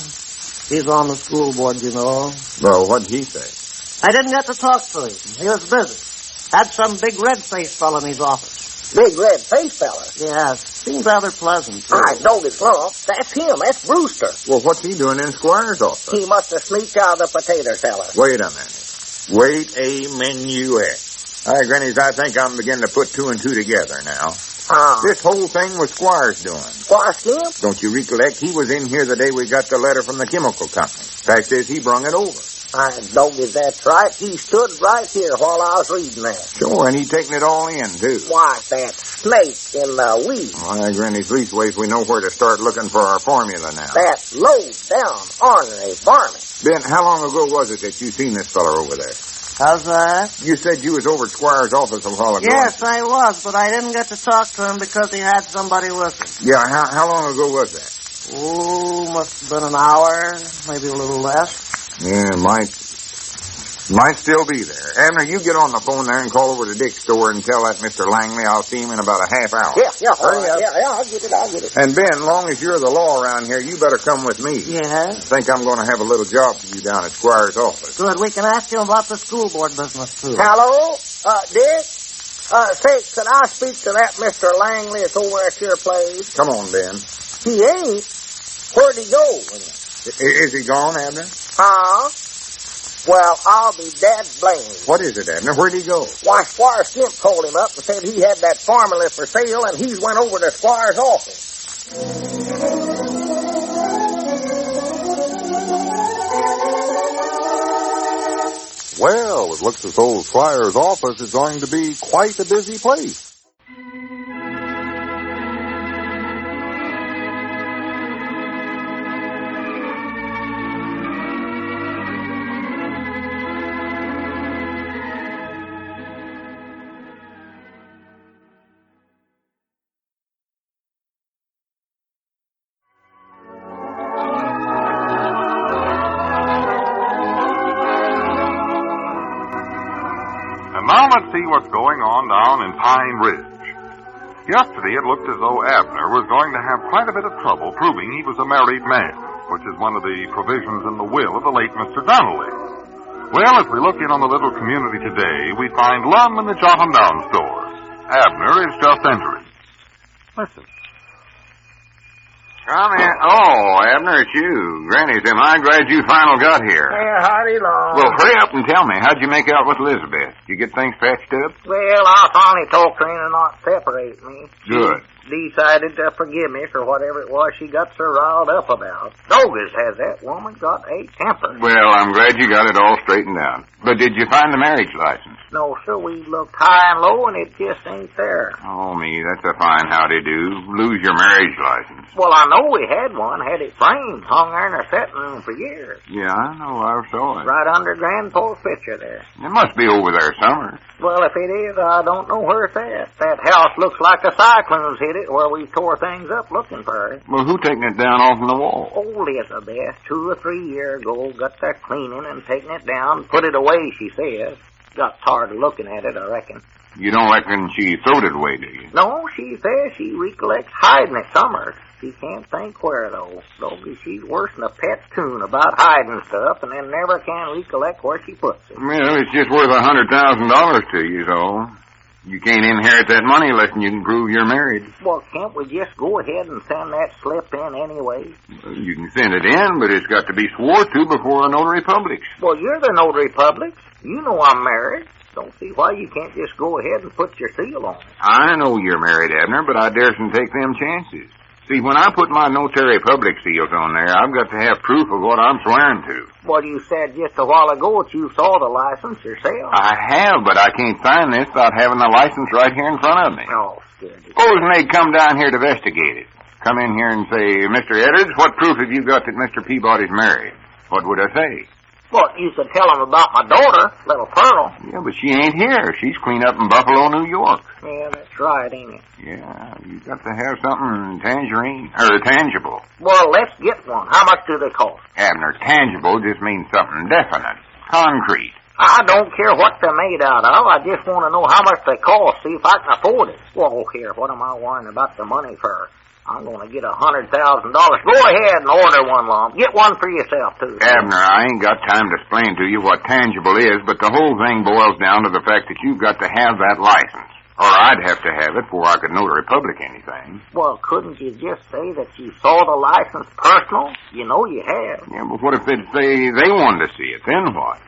He's on the school board, you know. Well, what'd he say? I didn't get to talk to him. He was busy. Had some big red-faced fella in his office. Big red face fella. Yes, seems rather pleasant. I know his lump. That's him. That's Brewster. Well, what's he doing in Squire's office? He must have sneaked out of the potato cellar. Wait a minute. Wait a minuet. All right, Grannies, I think I'm beginning to put two and two together now. This whole thing was Squire's doing. Squire Skim? Don't you recollect? He was in here the day we got the letter from the chemical company. Fact is, he brung it over. I don't if that's right. He stood right here while I was reading that. Sure, and he taken it all in, too. Why, that snake in the weeds. All right, Grannies, leastways we know where to start looking for our formula now. That's low down, ornery farming. Ben, how long ago was it that you seen this feller over there? How's that? You said you was over at Squire's office a while ago. Yes, I was, but I didn't get to talk to him because he had somebody with him. Yeah, how long ago was that? Oh, must have been an hour, maybe a little less. Yeah, might still be there. Abner, you get on the phone there and call over to Dick's store and tell that Mr. Langley I'll see him in about a half hour. Yeah, Hurry up. Yeah, I'll get it. And Ben, long as you're the law around here, you better come with me. Yeah? I think I'm going to have a little job for you down at Squire's office. Good, we can ask him about the school board business, too. Hello? Dick? Say, can I speak to that Mr. Langley that's over at your place? Come on, Ben. He ain't. Where'd he go? Is he gone, Abner? Well, I'll be dad blamed. What is it, Abner? Where'd he go? Why, Squire Skimp called him up and said he had that formula for sale, and he's went over to Squire's office. Well, it looks as though Squire's office is going to be quite a busy place. Now let's see what's going on down in Pine Ridge. Yesterday it looked as though Abner was going to have quite a bit of trouble proving he was a married man, which is one of the provisions in the will of the late Mr. Donnelly. Well, as we look in on the little community today, we find Lum in the Jotham Down store. Abner is just entering. Listen. Come in. Oh, Abner, it's you. Granny's am I glad you finally got here. Yeah, howdy, Long. Well, hurry up and tell me, how'd you make out with Elizabeth? You get things patched up? Well, I finally talked to him to not separate me. Good. Decided to forgive me for whatever it was she got so riled up about. Doggers has that woman got a temper. Well, I'm glad you got it all straightened out. But did you find the marriage license? No, sir, we looked high and low, and it just ain't there. Oh, me, that's a fine howdy-do. Lose your marriage license. Well, I know we had one, had it framed, hung there in our setting room for years. Yeah, I know, I saw it. Right under Grandpa's picture there. It must be over there somewhere. Well, if it is, I don't know where it's at. That house looks like a cyclone's hit it, where we tore things up looking for it. Well, who taking it down off the wall? Oh, Elizabeth, 2 or 3 years ago, got that cleaning and taking it down, put it away, she says. Got tired of looking at it, I reckon. You don't reckon she throwed it away, do you? No, she says she recollects hiding it somewhere. She can't think where, though. She's worse than a pet coon about hiding stuff, and then never can recollect where she puts it. Well, it's just worth $100,000 to you, so you can't inherit that money unless you can prove you're married. Well, can't we just go ahead and send that slip in anyway? Well, you can send it in, but it's got to be swore to before a notary publics. Well, you're the notary publics. You know I'm married. Don't see why you can't just go ahead and put your seal on it. I know you're married, Abner, but I daresn't take them chances. See, when I put my notary public seals on there, I've got to have proof of what I'm swearing to. Well, you said just a while ago that you saw the license yourself. I have, but I can't sign this without having the license right here in front of me. Oh, scared. Supposing they'd come down here to investigate it. Come in here and say, Mr. Edwards, what proof have you got that Mr. Peabody's married? What would I say? Well, you could tell them about my daughter, little Pearl. Yeah, but she ain't here. She's clean up in Buffalo, New York. Yeah, that's right, ain't it? Yeah, you got to have something tangible. Well, let's get one. How much do they cost? Abner, tangible just means something definite, concrete. I don't care what they're made out of. I just want to know how much they cost, see if I can afford it. Well, here, what am I worrying about the money for? I'm going to get $100,000. Go ahead and order one, Lum. Get one for yourself, too. Abner, I ain't got time to explain to you what tangible is, but the whole thing boils down to the fact that you've got to have that license. Or I'd have to have it before I could notary public anything. Well, couldn't you just say that you saw the license personal? You know you have. Yeah, but what if they'd say they wanted to see it? Then what?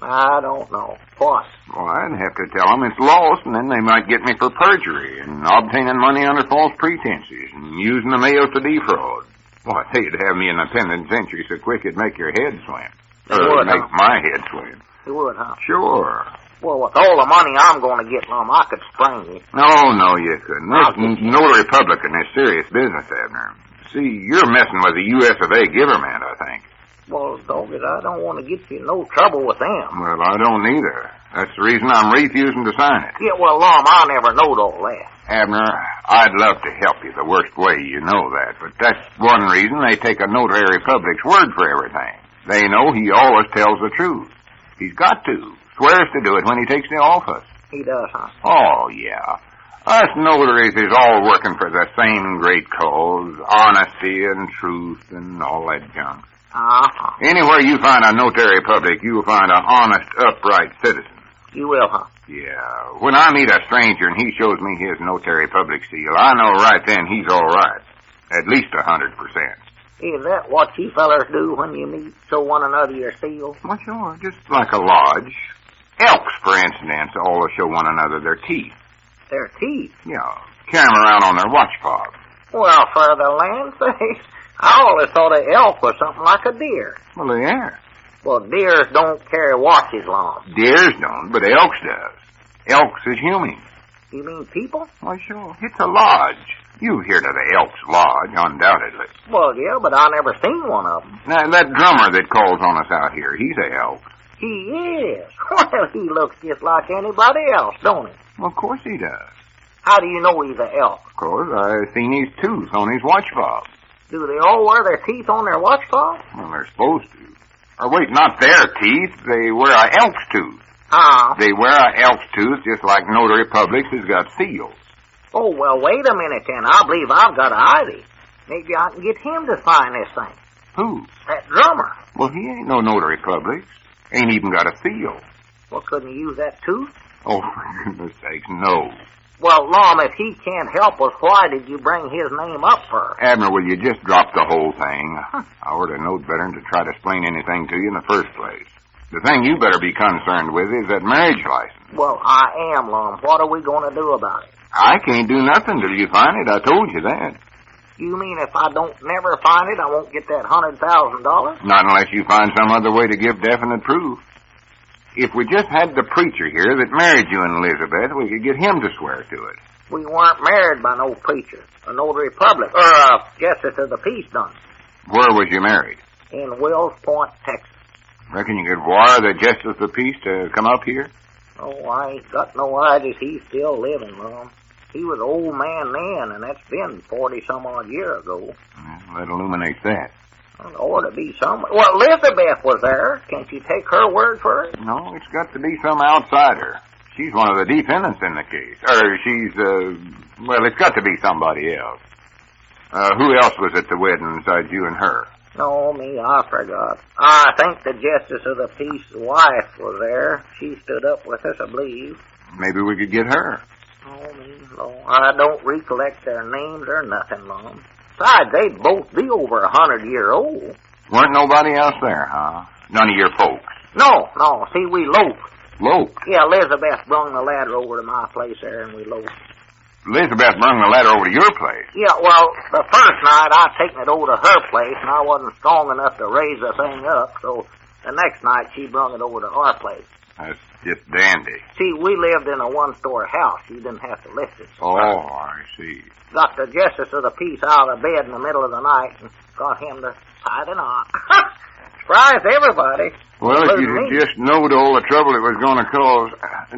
I don't know. What? Well, I'd have to tell them it's lost, and then they might get me for perjury and obtaining money under false pretenses and using the mail to defraud. Well, they'd have me in the penitentiary so quick it'd make your head swim. Would, make my head swim. It would, huh? Sure. Well, with all the money I'm going to get, Lum, I could spring you. No, you couldn't. This notary publican is serious business, Abner. See, you're messing with the U.S. of A. giverman, I think. Well, dogged, I don't want to get you in no trouble with them. Well, I don't either. That's the reason I'm refusing to sign it. Yeah, well, Lum, I never knowed all that. Abner, I'd love to help you the worst way, you know that. But that's one reason they take a notary public's word for everything. They know he always tells the truth. He's got to. Swears to do it when he takes the office. He does, huh? Oh, yeah. Us notaries is all working for the same great cause, honesty and truth and all that junk. Uh-huh. Anywhere you find a notary public, you'll find an honest, upright citizen. You will, huh? Yeah. When I meet a stranger and he shows me his notary public seal, I know right then he's all right. At least 100%. Is that what you fellers do when you meet, show one another your seal? Well, sure. Just like a lodge. Elks, for instance, always show one another their teeth. Their teeth? Yeah. Carry them around on their watch fob. Well, for the land's sake, I always thought an elk was something like a deer. Well, they are. Well, deers don't carry watches long. Deers don't, but elks does. Elks is human. You mean people? Well, sure. It's a lodge. You've heard of the Elks Lodge, undoubtedly. Well, yeah, but I never seen one of them. Now, that drummer that calls on us out here, he's a elk. He is. Well, he looks just like anybody else, don't he? Well, of course he does. How do you know he's an elk? Of course, I seen his tooth on his watch fob. Do they all wear their teeth on their watch fob? Well, they're supposed to. Or wait, not their teeth. They wear a elk's tooth. Huh? They wear a elk's tooth just like notary publics has got seals. Oh, well, wait a minute then. I believe I've got an idea. Maybe I can get him to sign this thing. Who? That drummer. Well, he ain't no notary publics. Ain't even got a seal. Well, couldn't you use that tooth? Oh, for goodness sakes, no. Well, Lum, if he can't help us, why did you bring his name up first? Abner, will you just drop the whole thing? I ought to know better than to try to explain anything to you in the first place. The thing you better be concerned with is that marriage license. Well, I am, Lum. What are we going to do about it? I can't do nothing till you find it. I told you that. You mean if I don't never find it, I won't get that $100,000? Not unless you find some other way to give definite proof. If we just had the preacher here that married you and Elizabeth, we could get him to swear to it. We weren't married by no preacher. A notary public, or a justice of the peace done. Where was you married? In Wills Point, Texas. Reckon you could wire the justice of the peace to come up here? Oh, I ain't got no idea he's still living, Lum. He was an old man then, and that's been 40-some-odd years ago. Well, that illuminates that. Well, there ought to be some... Well, Elizabeth was there. Can't you take her word for it? No, it's got to be some outsider. She's one of the defendants in the case. Or she's, well, it's got to be somebody else. Who else was at the wedding besides you and her? No, me, I forgot. I think the Justice of the Peace's wife was there. She stood up with us, I believe. Maybe we could get her. Oh, me, no. I don't recollect their names or nothing, Lum. Besides, they'd both be over 100-year-old. Weren't nobody else there, huh? None of your folks? No. See, we loped. Loped? Yeah, Elizabeth brung the ladder over to my place there, and we loped. Elizabeth brung the ladder over to your place? Yeah, well, the first night I'd taken it over to her place, and I wasn't strong enough to raise the thing up, so the next night she brung it over to our place. That's just dandy. See, we lived in a one-story house. You didn't have to lift it. Oh, I see. Got the Justice of the Peace out of bed in the middle of the night and got him to tie the knot. Surprised everybody. Well, if you just knowed all the trouble it was going to cause.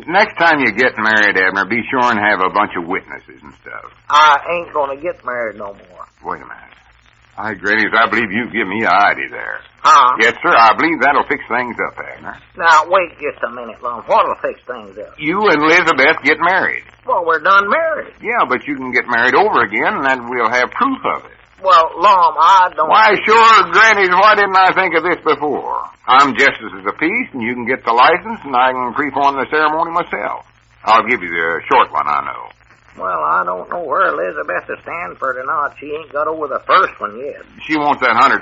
Next time you get married, Abner, be sure and have a bunch of witnesses and stuff. I ain't going to get married no more. Wait a minute. Granny, I believe you give me an idea there. Huh? Yes, sir. I believe that'll fix things up, Abner. Now, wait just a minute, Lum. What'll fix things up? You and Elizabeth get married. Well, we're done married. Yeah, but you can get married over again, and then we'll have proof of it. Well, Lum, I don't... Why, sure, Granny, why didn't I think of this before? I'm justice of the peace, and you can get the license, and I can perform the ceremony myself. I'll give you the short one, I know. Well, I don't know where Elizabeth is Stanford or not. She ain't got over the first one yet. She wants that $100,000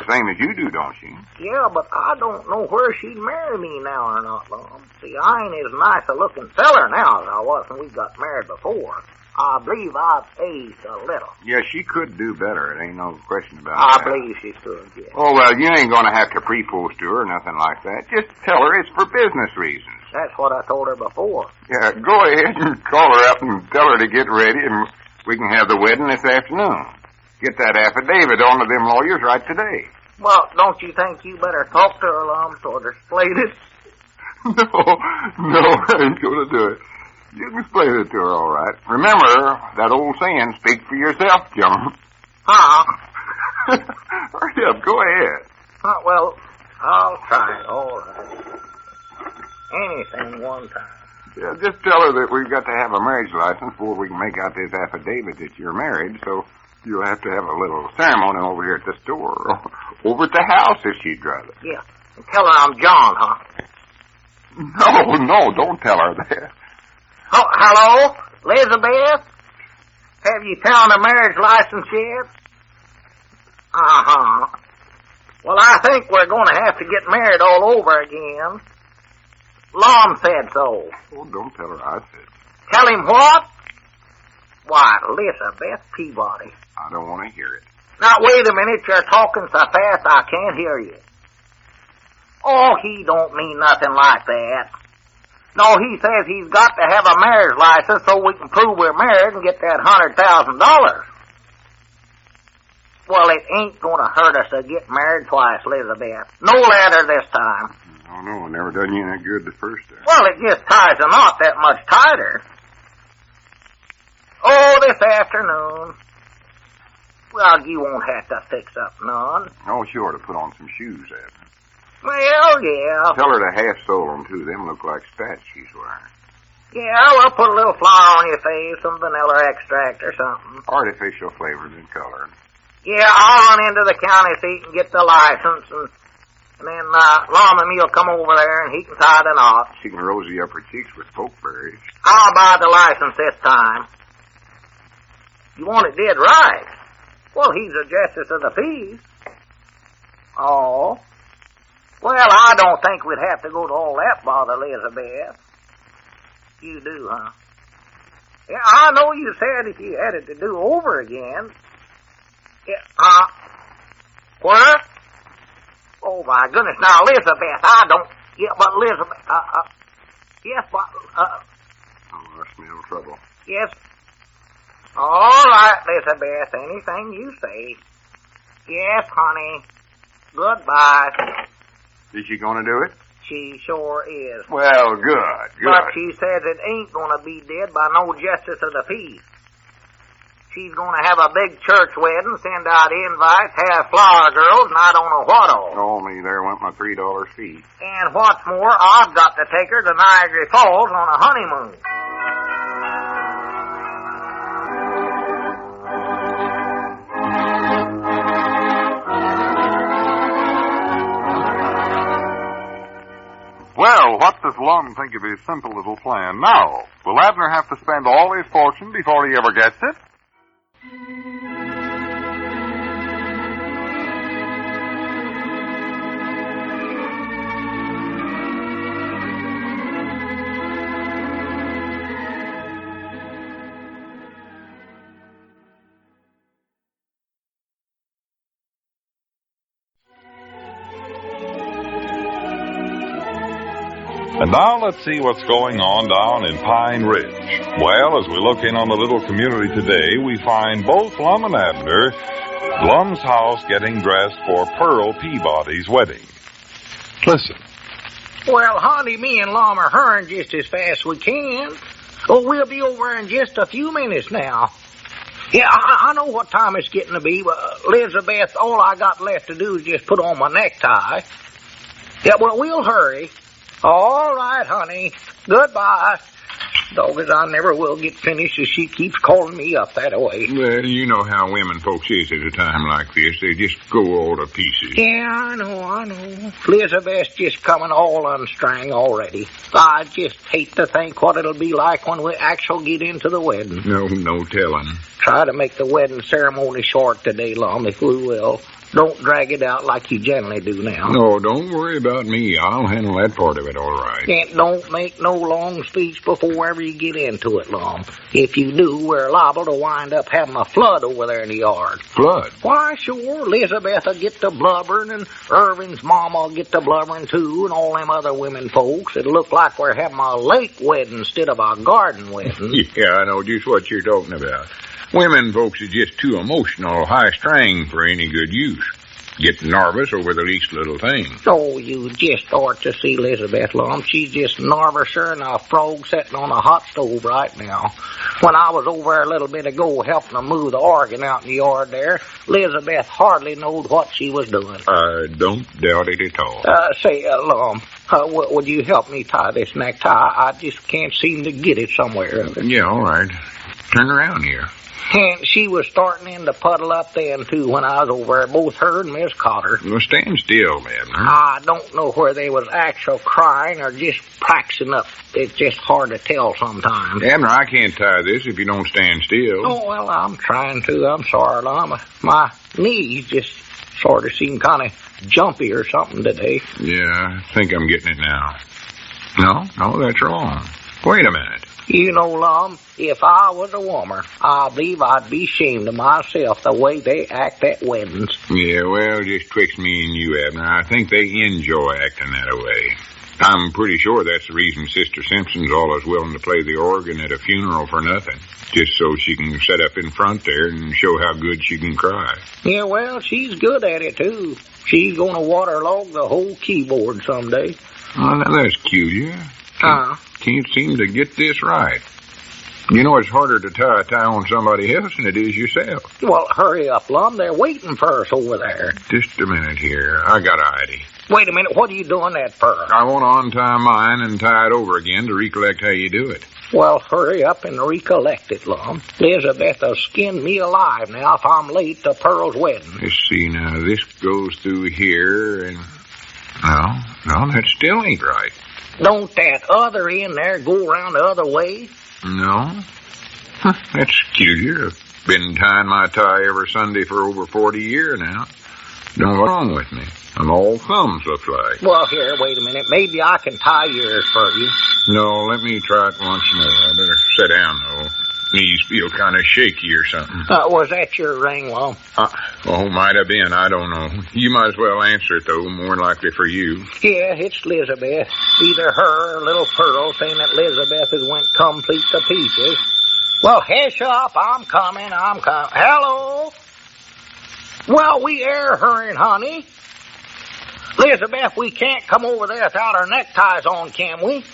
same as you do, don't she? Yeah, but I don't know where she'd marry me now or not, Lum. See, I ain't as nice a looking feller now as I was when we got married before. I believe I've aged a little. Yeah, she could do better. It ain't no question about that. I believe she could, yes. Oh, well, you ain't going to have to propose to her or nothing like that. Just tell her it's for business reasons. That's what I told her before. Yeah, go ahead and call her up and tell her to get ready, and we can have the wedding this afternoon. Get that affidavit on to them lawyers right today. Well, don't you think you better talk to her, Lum, sort of explain it? No, I ain't going to do it. You can explain it to her, all right. Remember that old saying, speak for yourself, John. Huh? Hurry up, go ahead. Well, I'll try it, all right. Anything one time. Yeah, just tell her that we've got to have a marriage license before we can make out this affidavit that you're married, so you'll have to have a little ceremony over here at the store, or over at the house if she'd rather. Yeah, and tell her I'm John, huh? No, don't tell her that. Oh, hello, Elizabeth? Have you found a marriage license yet? Uh-huh. Well, I think we're going to have to get married all over again. Lum said so. Oh, don't tell her I said. Tell him what? Why, Elizabeth Peabody. I don't want to hear it. Now, wait a minute. You're talking so fast I can't hear you. Oh, he don't mean nothing like that. No, he says he's got to have a marriage license so we can prove we're married and get that $100,000. Well, it ain't going to hurt us to get married twice, Elizabeth. No ladder this time. Oh, no, it never done you any good the first time. Well, it just ties the knot that much tighter. Oh, this afternoon. Well, you won't have to fix up none. Oh, she ought to put on some shoes, Abner. Well, yeah. Tell her to half-sole them, too. Them look like spats she's wearing. Yeah, well, put a little flour on your face, some vanilla extract or something. Artificial flavors and color. Yeah, I'll run into the county seat and get the license, and then Lum and me'll come over there and he can tie the knot. She can rosy up her cheeks with pokeberries. I'll buy the license this time. You want it dead right. Well, he's a justice of the peace. Oh. Well, I don't think we'd have to go to all that bother, Elizabeth. You do, huh? Yeah, I know you said if you had it to do over again. Yeah, where? Oh, my goodness. Now, Elizabeth, I don't... Yeah, but Elizabeth, yes, but, Oh, I smell trouble. yes. All right, Elizabeth, anything you say. Yes, honey. Goodbye. Is she going to do it? She sure is. Well, good. But she says it ain't going to be did by no justice of the peace. She's going to have a big church wedding, send out invites, have flower girls, and I don't know what all. Oh, me, there went my $3 fee. And what's more, I've got to take her to Niagara Falls on a honeymoon. Well, what does Lum think of his simple little plan now? Will Abner have to spend all his fortune before he ever gets it? And now let's see what's going on down in Pine Ridge. Well, as we look in on the little community today, we find both Lum and Abner, Lum's house getting dressed for Pearl Peabody's wedding. Listen. Well, honey, me and Lum are hurrying just as fast as we can. Oh, we'll be over in just a few minutes now. Yeah, I know what time it's getting to be, but Elizabeth, all I got left to do is just put on my necktie. Yeah, well, we'll hurry. All right, honey. Goodbye. Doggos, I never will get finished if she keeps calling me up that way. Well, you know how women folks is at a time like this. They just go all to pieces. Yeah, I know. Elizabeth's just coming all unstrung already. I just hate to think what it'll be like when we actually get into the wedding. No telling. Try to make the wedding ceremony short today, Lum, if we will. Don't drag it out like you generally do now. No, don't worry about me. I'll handle that part of it all right. And don't make no long speech before ever you get into it, Lum. If you do, we're liable to wind up having a flood over there in the yard. Flood? Why, sure. Elizabeth will get to blubbering, and Irvin's mama will get to blubbering, too, and all them other women folks. It'll look like we're having a lake wedding instead of a garden wedding. Yeah, I know just what you're talking about. Women folks are just too emotional, high-strung for any good use. Get nervous over the least little thing. Oh, you just ought to see Elizabeth, Lum. She's just nervouser than a frog sitting on a hot stove right now. When I was over there a little bit ago helping them move the organ out in the yard there, Elizabeth hardly knowed what she was doing. I don't doubt it at all. Say, Lum, would you help me tie this necktie? I just can't seem to get it somewhere. Yeah, all right. Turn around here. And she was starting in to puddle up then, too, when I was over there, both her and Miss Cotter. Well, stand still, Abner. I don't know where they was actual crying or just practicing up. It's just hard to tell sometimes. Abner, I can't tie this if you don't stand still. Oh, well, I'm trying to. I'm sorry, Lum. My knees just sort of seem kind of jumpy or something today. Yeah, I think I'm getting it now. No, that's wrong. Wait a minute. You know, Lum, if I was a woman, I believe I'd be ashamed of myself the way they act at weddings. Yeah, well, just twixt me and you, Abner, I think they enjoy acting that way. I'm pretty sure that's the reason Sister Simpson's always willing to play the organ at a funeral for nothing, just so she can sit up in front there and show how good she can cry. Yeah, well, she's good at it, too. She's going to waterlog the whole keyboard someday. Well, now that's cute, yeah. Can't seem to get this right. You know, it's harder to tie a tie on somebody else than it is yourself. Well, hurry up, Lum. They're waiting for us over there. Just a minute here. I got an idea. Wait a minute. What are you doing that for? I want to untie mine and tie it over again to recollect how you do it. Well, hurry up and recollect it, Lum. Elizabeth will skin me alive now if I'm late to Pearl's wedding. Let's see now. This goes through here and... No, that still ain't right. Don't that other end there go around the other way? No. That's peculiar. I've been tying my tie every Sunday for over 40 years now. Don't know what's wrong with me. I'm all thumbs, looks like. Well, here, wait a minute. Maybe I can tie yours for you. No, let me try it once more. I better sit down, though. Knees feel kind of shaky or something. Was that your ring, Lum? Might have been. I don't know. You might as well answer it, though. More likely for you. Yeah, it's Elizabeth. Either her or little Pearl saying that Elizabeth has went complete to pieces. Well, hush up. I'm coming. Hello? Well, we air hurrying, honey. Elizabeth, we can't come over there without our neckties on, can we?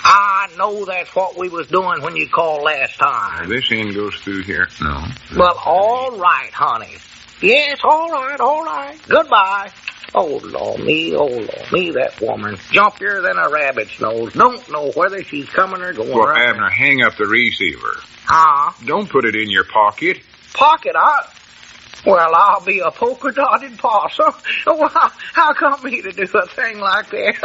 I know that's what we was doing when you called last time. This end goes through here. No. Well, all right, honey. Yes, all right. Goodbye. Oh, Lord me, that woman. Jumpier than a rabbit's nose. Don't know whether she's coming or going. Well, Abner, hang up the receiver. Don't put it in your pocket. Pocket? Well, I'll be a polka-dotted possum. Well, how come me to do a thing like that?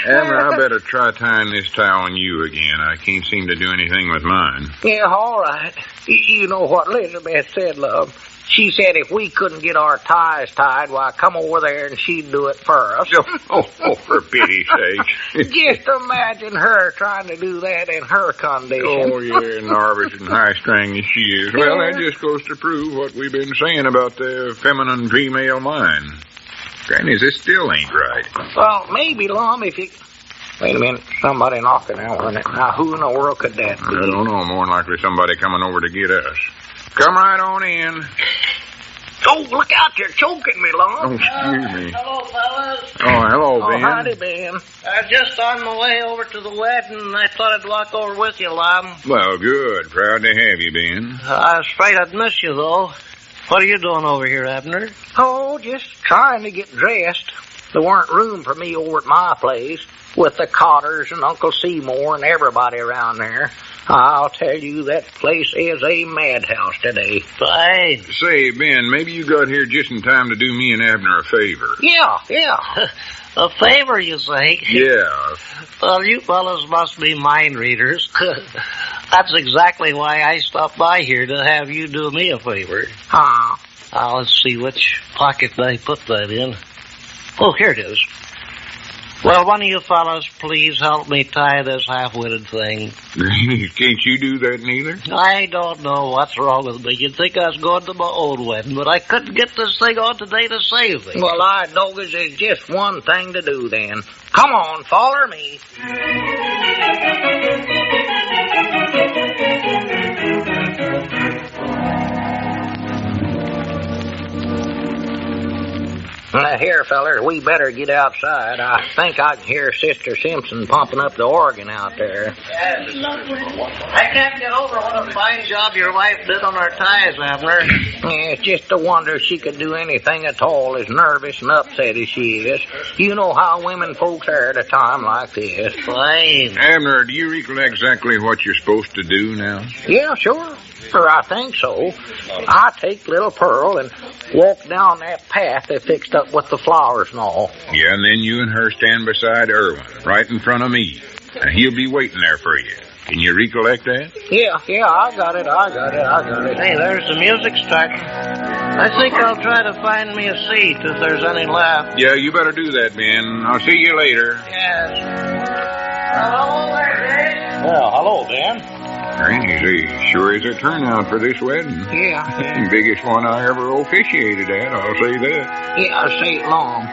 Abner, I better try tying this tie on you again. I can't seem to do anything with mine. Yeah, all right. You know what Elizabeth said, love. She said if we couldn't get our ties tied, why, come over there and she'd do it for us. Oh, for pity's sake. Just imagine her trying to do that in her condition. Oh, yeah, nervous and high-strung as she is. Well, that just goes to prove what we've been saying about the feminine female mind. Granny, this still ain't right. Well, maybe, Lum, if you... Wait a minute, somebody knocking out on it. Now, who in the world could that be? I don't know. More than likely somebody coming over to get us. Come right on in. Oh, look out, you're choking me, Lum. Oh, excuse me. Hello, fellas. Oh, hello, Oh, Ben. howdy, Ben. Just on the way over to the wedding, and I thought I'd walk over with you, Lum. Well, good. Proud to have you, Ben. I was afraid I'd miss you, though. What are you doing over here, Abner? Oh, just trying to get dressed. There weren't room for me over at my place with the Cotters and Uncle Seymour and everybody around there. I'll tell you, that place is a madhouse today. Fine. Say, Ben, maybe you got here just in time to do me and Abner a favor. Yeah. A favor, you say? Yeah. Well, you fellas must be mind readers. That's exactly why I stopped by here, to have you do me a favor. Huh? Now, let's see, which pocket did I put that in? Oh, here it is. Well, one of you fellas, please help me tie this half-witted thing. Can't you do that neither? I don't know what's wrong with me. You'd think I was going to my own wedding, but I couldn't get this thing on today to save me. Well, I know there's just one thing to do then. Come on, follow me. Here, fellers, we better get outside. I think I can hear Sister Simpson pumping up the organ out there. I can't get over what a fine job your wife did on our ties, Abner. Yeah, it's just a wonder she could do anything at all, as nervous and upset as she is. You know how women folks are at a time like this. Fine. Abner, do you recollect exactly what you're supposed to do now? Yeah, sure. Or I think so. I take little Pearl and walk down that path they fixed up with the flowers and all. Yeah, and then you and her stand beside Irwin, right in front of me. And he'll be waiting there for you. Can you recollect that? Yeah, I got it. Hey, there's the music starting. I think I'll try to find me a seat if there's any left. Yeah, you better do that, Ben. I'll see you later. Yes. Hello there, Dave. Well, hello, Ben. Granny, sure is a turnout for this wedding. Yeah. Biggest one I ever officiated at, I'll say that. Yeah, say it long.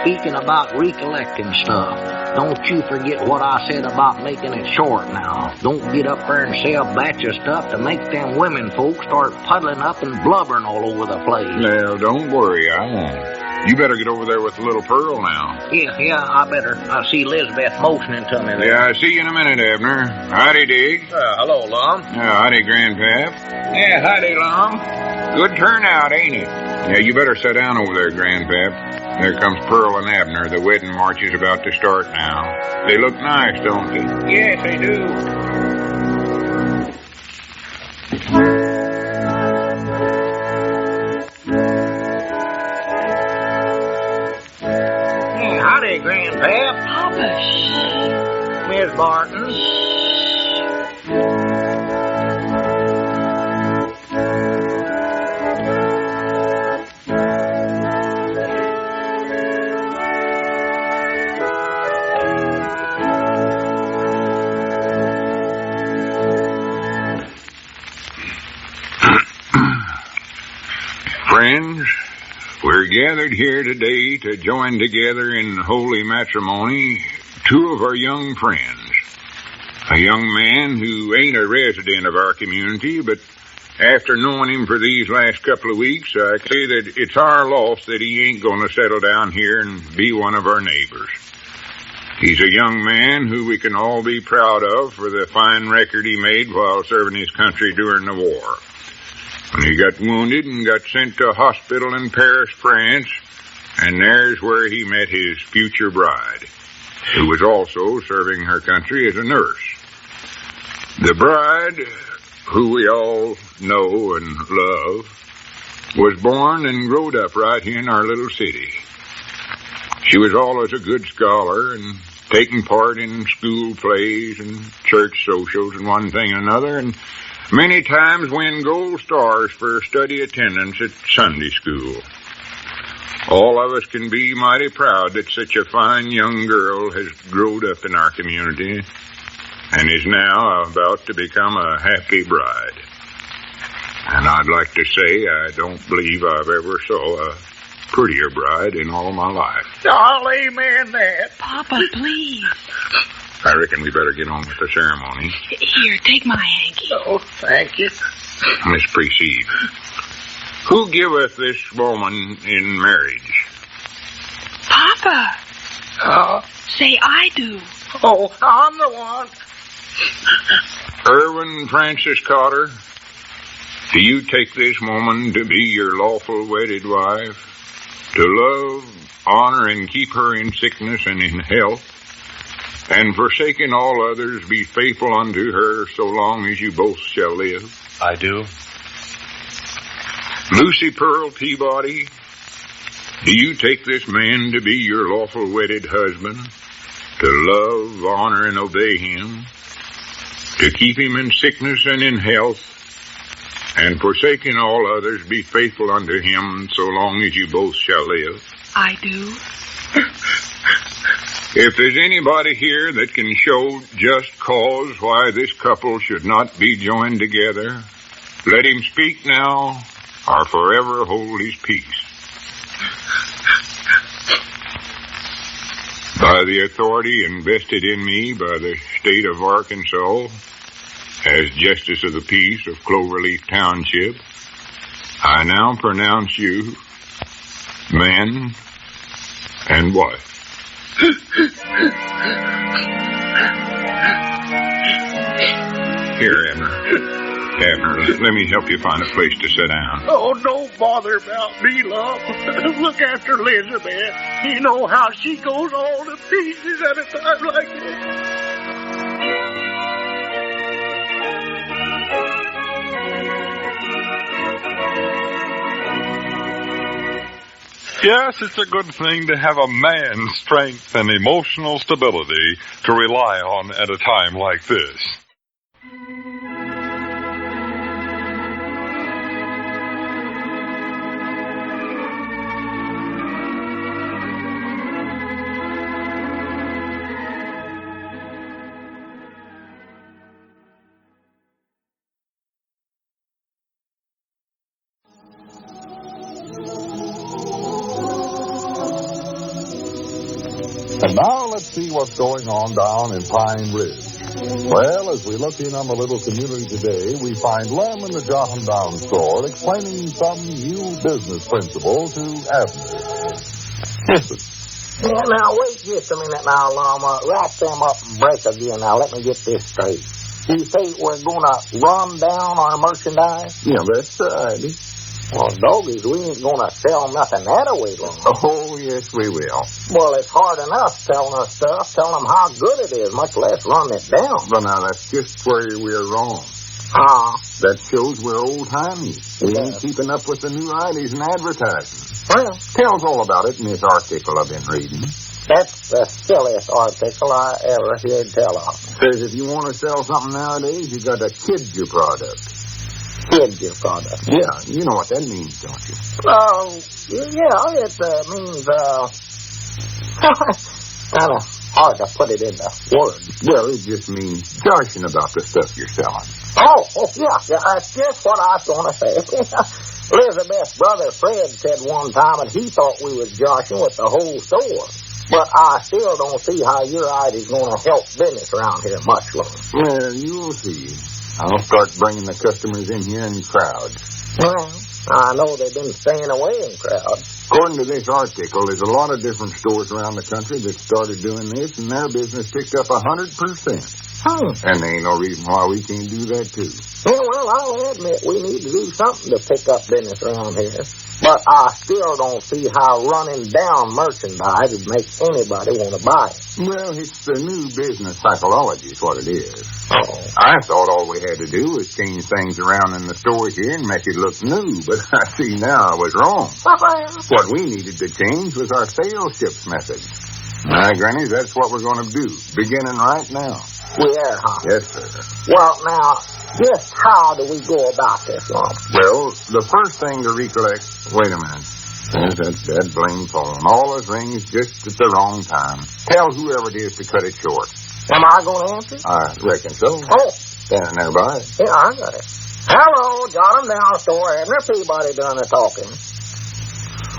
Speaking about recollecting stuff, don't you forget what I said about making it short now. Don't get up there and say a batch of stuff to make them women folks start puddling up and blubbering all over the place. Well, don't worry, I won't. You better get over there with the little Pearl now. Yeah, I better. I see Elizabeth motioning to me there. Yeah, I'll see you in a minute, Abner. Howdy, Dig. Hello, Lum. Howdy, Grandpap. Yeah, howdy, Lum. Good turnout, ain't it? Yeah, you better sit down over there, Grandpap. There comes Pearl and Abner. The wedding march is about to start now. They look nice, don't they? Yes, they do. Howdy, Grandpap. Papa. Miss Barton. Friends, we're gathered here today to join together in holy matrimony two of our young friends. A young man who ain't a resident of our community, but after knowing him for these last couple of weeks, I can say that it's our loss that he ain't going to settle down here and be one of our neighbors. He's a young man who we can all be proud of for the fine record he made while serving his country during the war. When he got wounded and got sent to a hospital in Paris, France, and there's where he met his future bride, who was also serving her country as a nurse. The bride, who we all know and love, was born and growed up right here in our little city. She was always a good scholar and taking part in school plays and church socials and one thing and another, and many times win gold stars for study attendance at Sunday school. All of us can be mighty proud that such a fine young girl has grown up in our community and is now about to become a happy bride. And I'd like to say I don't believe I've ever saw a prettier bride in all my life. I'll amen that. Papa, please. I reckon we better get on with the ceremony. Here, take my hanky. Oh, thank you. Miss Precede. Who giveth this woman in marriage? Papa. Say I do. Oh, I'm the one. Irwin Francis Cotter, do you take this woman to be your lawful wedded wife, to love, honor, and keep her in sickness and in health, and forsaking all others, be faithful unto her so long as you both shall live? I do. Lucy Pearl Peabody, do you take this man to be your lawful wedded husband, to love, honor, and obey him, to keep him in sickness and in health, and forsaking all others, be faithful unto him so long as you both shall live? I do. If there's anybody here that can show just cause why this couple should not be joined together, let him speak now or forever hold his peace. By the authority invested in me by the state of Arkansas as Justice of the Peace of Cloverleaf Township, I now pronounce you man and wife. Here, Abner. Abner, let me help you find a place to sit down. Oh, don't bother about me, love. Look after Elizabeth. You know how she goes all to pieces at a time like this. Yes, it's a good thing to have a man's strength and emotional stability to rely on at a time like this. And now let's see what's going on down in Pine Ridge. Well, as we look in on the little community today, we find Lum in the Jotham Down store explaining some new business principle to Abner. Listen. Yeah, now, wait just a minute now, Lum. Wrap them up and break again. Now, let me get this straight. You say we're going to run down our merchandise? Yeah, that's right. Well, doggies, we ain't going to sell nothing that way, Lum. Oh, yes, we will. Well, it's hard enough telling us stuff, telling them how good it is, much less run it down. Well, now, that's just where we're wrong. That shows we're old-timey. We ain't keeping up with the new ideas and advertising. Well, Tell us all about it in this article I've been reading. that's the silliest article I ever heard tell of. Says if you want to sell something nowadays, you got to kid your product. Kid your product. Yeah, you know what that means, don't you? Yeah, it means, kind of hard to put it into words. Well, it just means joshing about the stuff you're selling. Yeah, that's just what I was going to say. Elizabeth's brother Fred said one time that he thought we was joshing with the whole store. But I still don't see how your idea's going to help business around here much longer. Well, you'll see. I'll start bringing the customers in here in crowds. Well, I know they've been staying away in crowds. According to this article, there's a lot of different stores around the country that started doing this, and their business picked up 100%. And there ain't no reason why we can't do that, too. Yeah, well, I'll admit we need to do something to pick up business around here. But I still don't see how running down merchandise would make anybody want to buy it. Well, it's the new business psychology is what it is. Oh. I thought all we had to do was change things around in the stores here and make it look new, but I see now I was wrong. What we needed to change was our sales ships method. Now, Granny, that's what we're going to do, beginning right now. We are, huh? Yes, sir. Well, now, just how do we go about this, Lum? Well, the first thing to recollect... Wait a minute. There's that blame phone. All the things just at the wrong time. Tell whoever it is to cut it short. Am I going to answer? I reckon so. Oh. Standing there by it. Yeah, I got it. Hello, Jotham Down store. Abner Peabody doing the talking.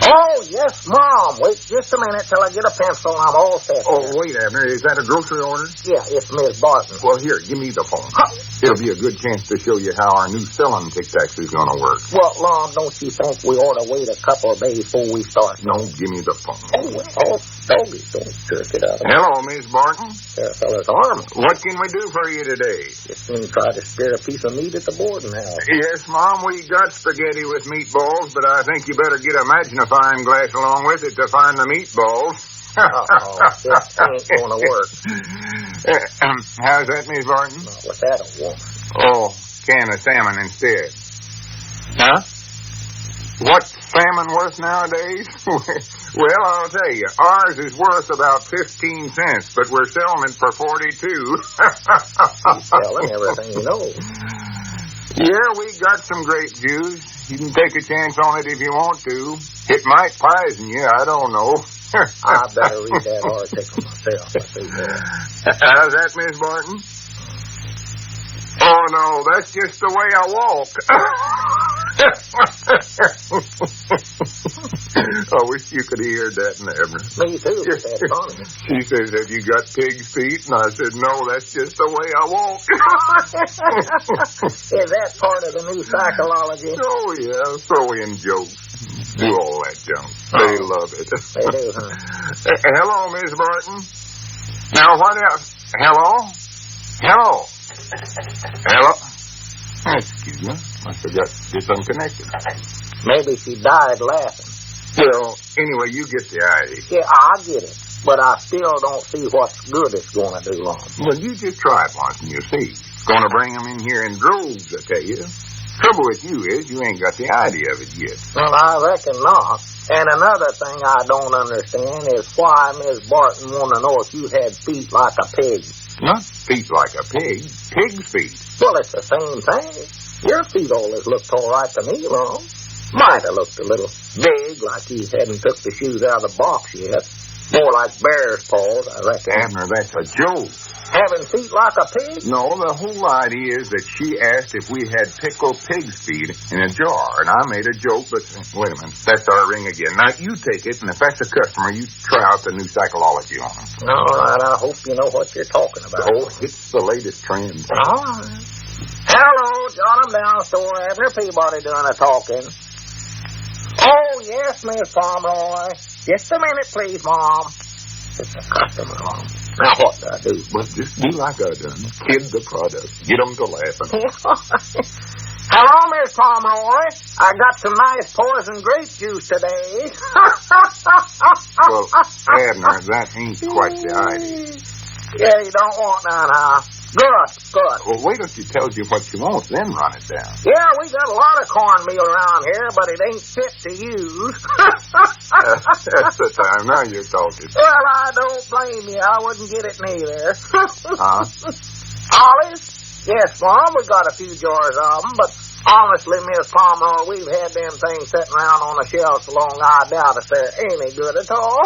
Oh, yes, Mom. Wait just a minute till I get a pencil and I'm all set. Oh, wait, Abner. Is that a grocery order? Yeah, it's Miss Barton. Well, here, give me the phone. It'll be a good chance to show you how our new selling tic-tacs is going to work. Well, Lum, don't you think we ought to wait a couple of days before we start? No, give me the phone. Oh, doggy, don't jerk it out. Hello, Miss Barton. There, fella's arm. What can we do for you today? Just when you try to spare a piece of meat at the boarding house. Yes, Mom, we got spaghetti with meatballs, but I think you better get a magnifying glass along with it to find the meatballs. This ain't going to work. How's that, Miss Barton? Not with that old woman. Oh, can of salmon instead. Huh? What's salmon worth nowadays? Well, I'll tell you, ours is worth about 15 cents, but we're selling it for 42. He's selling everything you know. Yeah, we got some grape juice. You can take a chance on it if you want to. It might poison you, I don't know. I better read that article myself. How's that, Miss Barton? Oh, no, that's just the way I walk. I wish you could hear that in Abner. Me too. That's funny. She says, have you got pig's feet? And I said, no, that's just the way I walk. Is that part of the new psychology? Oh, yeah, throw in jokes. Do all that junk. They love it. They do, huh? Hello, Miss Barton. Now, what else? Hello? Hello? Hello? Excuse me. I forgot this unconnected. Maybe she died laughing. Well, anyway, you get the idea. Yeah, I get it. But I still don't see what's good it's going to do, Lum. Well, you just try it once and you'll see. It's going to bring them in here in droves, I tell you. Trouble with you is you ain't got the idea of it yet. Well, I reckon not. And another thing I don't understand is why Miss Barton want to know if you had feet like a pig. Not feet like a pig. Pig's feet. Well, it's the same thing. Your feet always looked all right to me, Lum. Might have looked a little big, like you hadn't took the shoes out of the box yet. More like bear's paws, I reckon. Abner, that's a joke. Having feet like a pig? No, the whole idea is that she asked if we had pickled pig's feet in a jar, and I made a joke, but wait a minute, that's our ring again. Now, you take it, and if that's a customer, you try out the new psychology on them. All right, I hope you know what you're talking about. Oh, it's the latest trend. All right. Hello, John down store, Abner Peabody doing the talking. Oh, yes, Miss Pomeroy. Just a minute, please, Mom. It's a customer, Mom. Now, what do I do? Well, just do like I done. Kid the product. Get them to laughing. Hello, Miss Pomeroy. I got some nice poison grape juice today. Well, Abner, that ain't quite the idea. Yeah, you don't want none, huh? Good. Well, wait till she tells you what she wants, then run it down. Yeah, we got a lot of cornmeal around here, but it ain't fit to use. That's the time. Now you're talking. Well, I don't blame you. I wouldn't get it neither. Olives? Yes, Mom, we got a few jars of them, but honestly, Miss Pomeroy, we've had them things sitting around on the shelf so long I doubt if they're any good at all.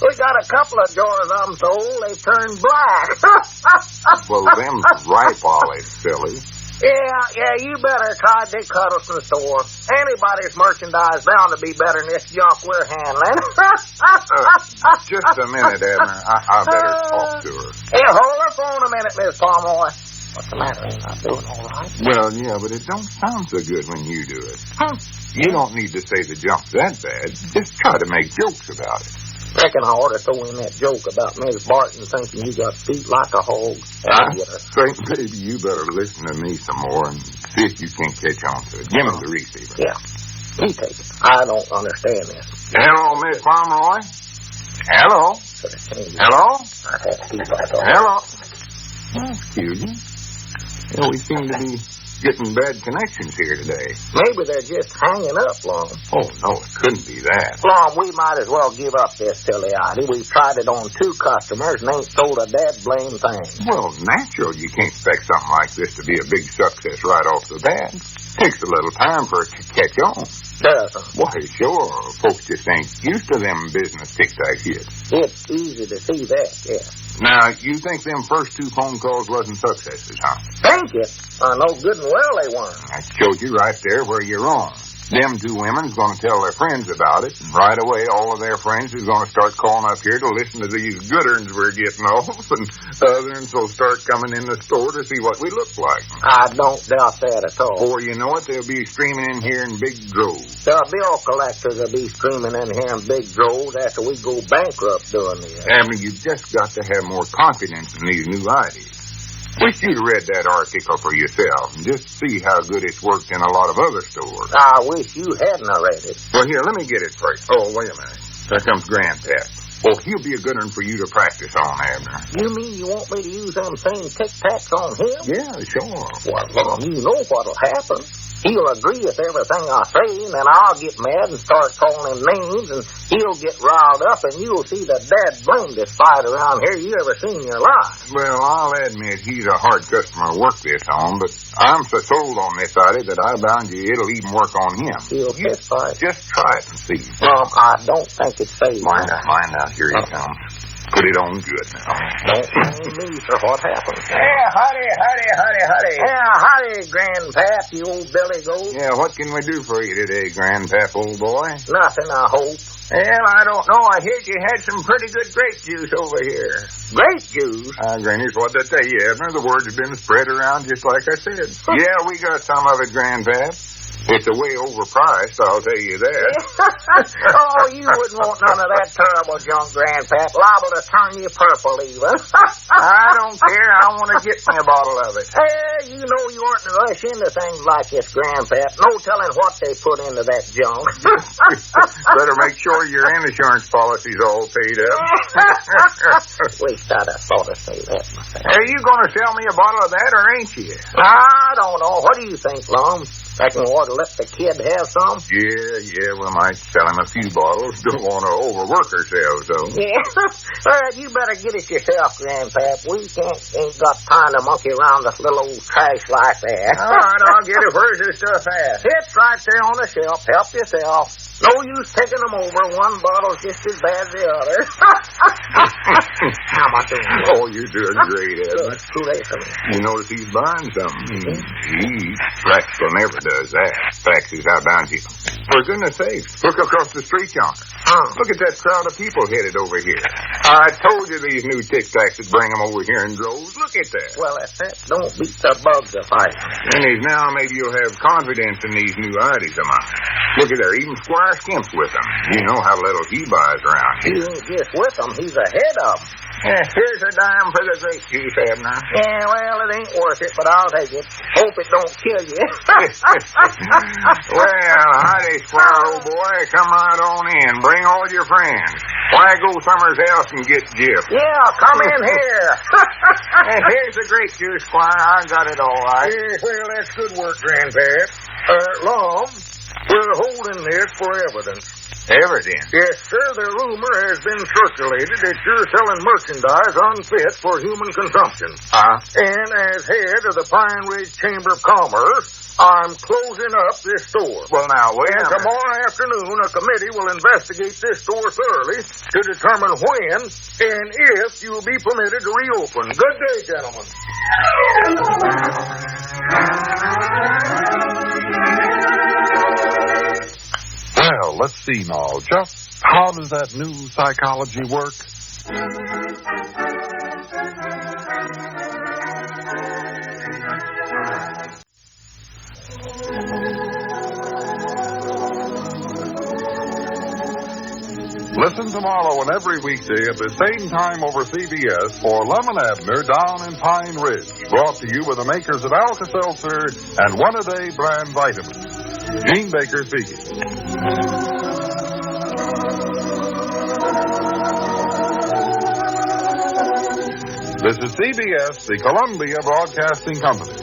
We got a couple of jars of them sold. They've turned black. Well, them's ripe olives, silly. Yeah, you better try Dick Huddleston's store. Anybody's merchandise bound to be better than this junk we're handling. Just a minute, Abner. I better talk to her. Hey, hold her phone a minute, Miss Pomeroy. What's the matter? Ain't I doing all right? Well, yeah, but it don't sound so good when you do it. You don't need to say the junk's that bad. Just try to make jokes about it. Reckon I ought to throw in that joke about Miss Barton thinking you got feet like a hog. I think maybe you better listen to me some more and see if you can catch on to it. Give me the receiver. Yeah, you take it. I don't understand this. Hello, Miss Pomeroy. Hello. Hello. I've had feet like a hog. Hello. Excuse me. Well, we seem to be getting bad connections here today. Maybe they're just hanging up, Lum. Oh, no, it couldn't be that. Lum, we might as well give up this silly idea. We've tried it on 2 customers and ain't sold a dead blame thing. Well, natural. You can't expect something like this to be a big success right off the bat. Takes a little time for it to catch on. Doesn't? Why, sure. Folks just ain't used to them business tic-tac yet. It's easy to see that, yeah. Now, you think them first 2 phone calls wasn't successes, huh? Think it? I know good and well they weren't. That shows you right there where you're wrong. Them two women's going to tell their friends about it, and right away all of their friends is going to start calling up here to listen to these good uns we're getting off, and others will start coming in the store to see what we look like. I don't doubt that at all. Before you know it, they'll be streaming in here in big droves. The bill collectors will be streaming in here in big droves after we go bankrupt doing this. Abner, you've just got to have more confidence in these new ideas. Wish you'd read that article for yourself and just see how good it's worked in a lot of other stores. I wish you hadn't read it. Well, here, let me get it first. Oh, wait a minute. There comes Grandpap. Oh, he'll be a good one for you to practice on, Abner. You mean you want me to use them same tic-tacs on him? Yeah, sure. Well, you know what'll happen. He'll agree with everything I say, and then I'll get mad and start calling him names, and he'll get riled up, and you'll see the dad-blamedest fight around here you ever seen in your life. Well, I'll admit he's a hard customer to work this on, but I'm so sold on this idea that I bound you it'll even work on him. He'll fist fight. Just try it and see. I don't think it's safe. Mind now. Here he comes. Put it on good now. Don't blame me for what happened. Yeah, howdy. Yeah, howdy, Grandpap, you old billy goat. Yeah, what can we do for you today, Grandpap, old boy? Nothing, I hope. Well, I don't know. I heard you had some pretty good grape juice over here. Grape juice? Granny's what I tell you, Abner. The word has been spread around just like I said. Yeah, we got some of it, Grandpap. It's a way overpriced, I'll tell you that. Oh, you wouldn't want none of that terrible junk, Grandpap. Liable to turn you purple, even. I don't care. I want to get me a bottle of it. You know you oughtn't to rush into things like this, Grandpap. No telling what they put into that junk. Better make sure your insurance policy's all paid up. Wish I'd have thought to say that myself. Are you going to sell me a bottle of that, or ain't you? I don't know. What do you think, Lum? Reckon we ought to let the kid have some? Yeah, we might sell him a few bottles. Don't want to overwork ourselves, though. Yeah. You better get it yourself, Grandpap. We ain't got time to monkey around this little old trash like that. All right, I'll get it. Where's this stuff at? It's right there on the shelf. Help yourself. No use taking them over. One bottle's just as bad as the other. How am I doing? Oh, you're doing great, Edmund. Too late for me. You notice he's buying something. He practical never does that. Facts is how bound you. For goodness sakes, look across the street yonder. Look at that crowd of people headed over here. I told you these new tic-tacs would bring them over here in droves. Look at that. Well, if that don't beat the bugs a fight. And now maybe you'll have confidence in these new ideas of mine. Look at there, even Squire Skimp's with them. You know how little he buys around He here. ain't just with them. He's ahead of them. Yeah, here's a dime for the grape juice, Abner. Yeah, well, it ain't worth it, but I'll take it. Hope it don't kill you. Well, howdy, Squire, old boy. Come right on in. Bring all your friends. Why go somewhere else and get Jip? Yeah, come in here. And here's the grape juice, Squire. I got it all right. Yeah, well, that's good work, Grandpap. Lum, we're holding this for evidence. Evidence? Yes, sir, the rumor has been circulated that you're selling merchandise unfit for human consumption. And as head of the Pine Ridge Chamber of Commerce, I'm closing up this store. Well, now, wait a minute. Tomorrow afternoon, a committee will investigate this store thoroughly to determine when and if you'll be permitted to reopen. Good day, gentlemen. Well, let's see now. Just how does that new psychology work? Listen tomorrow and every weekday at the same time over CBS for Lum and Abner Down in Pine Ridge. Brought to you by the makers of Alka-Seltzer and One-A-Day brand vitamins. Gene Baker speaking. This is CBS, the Columbia Broadcasting Company.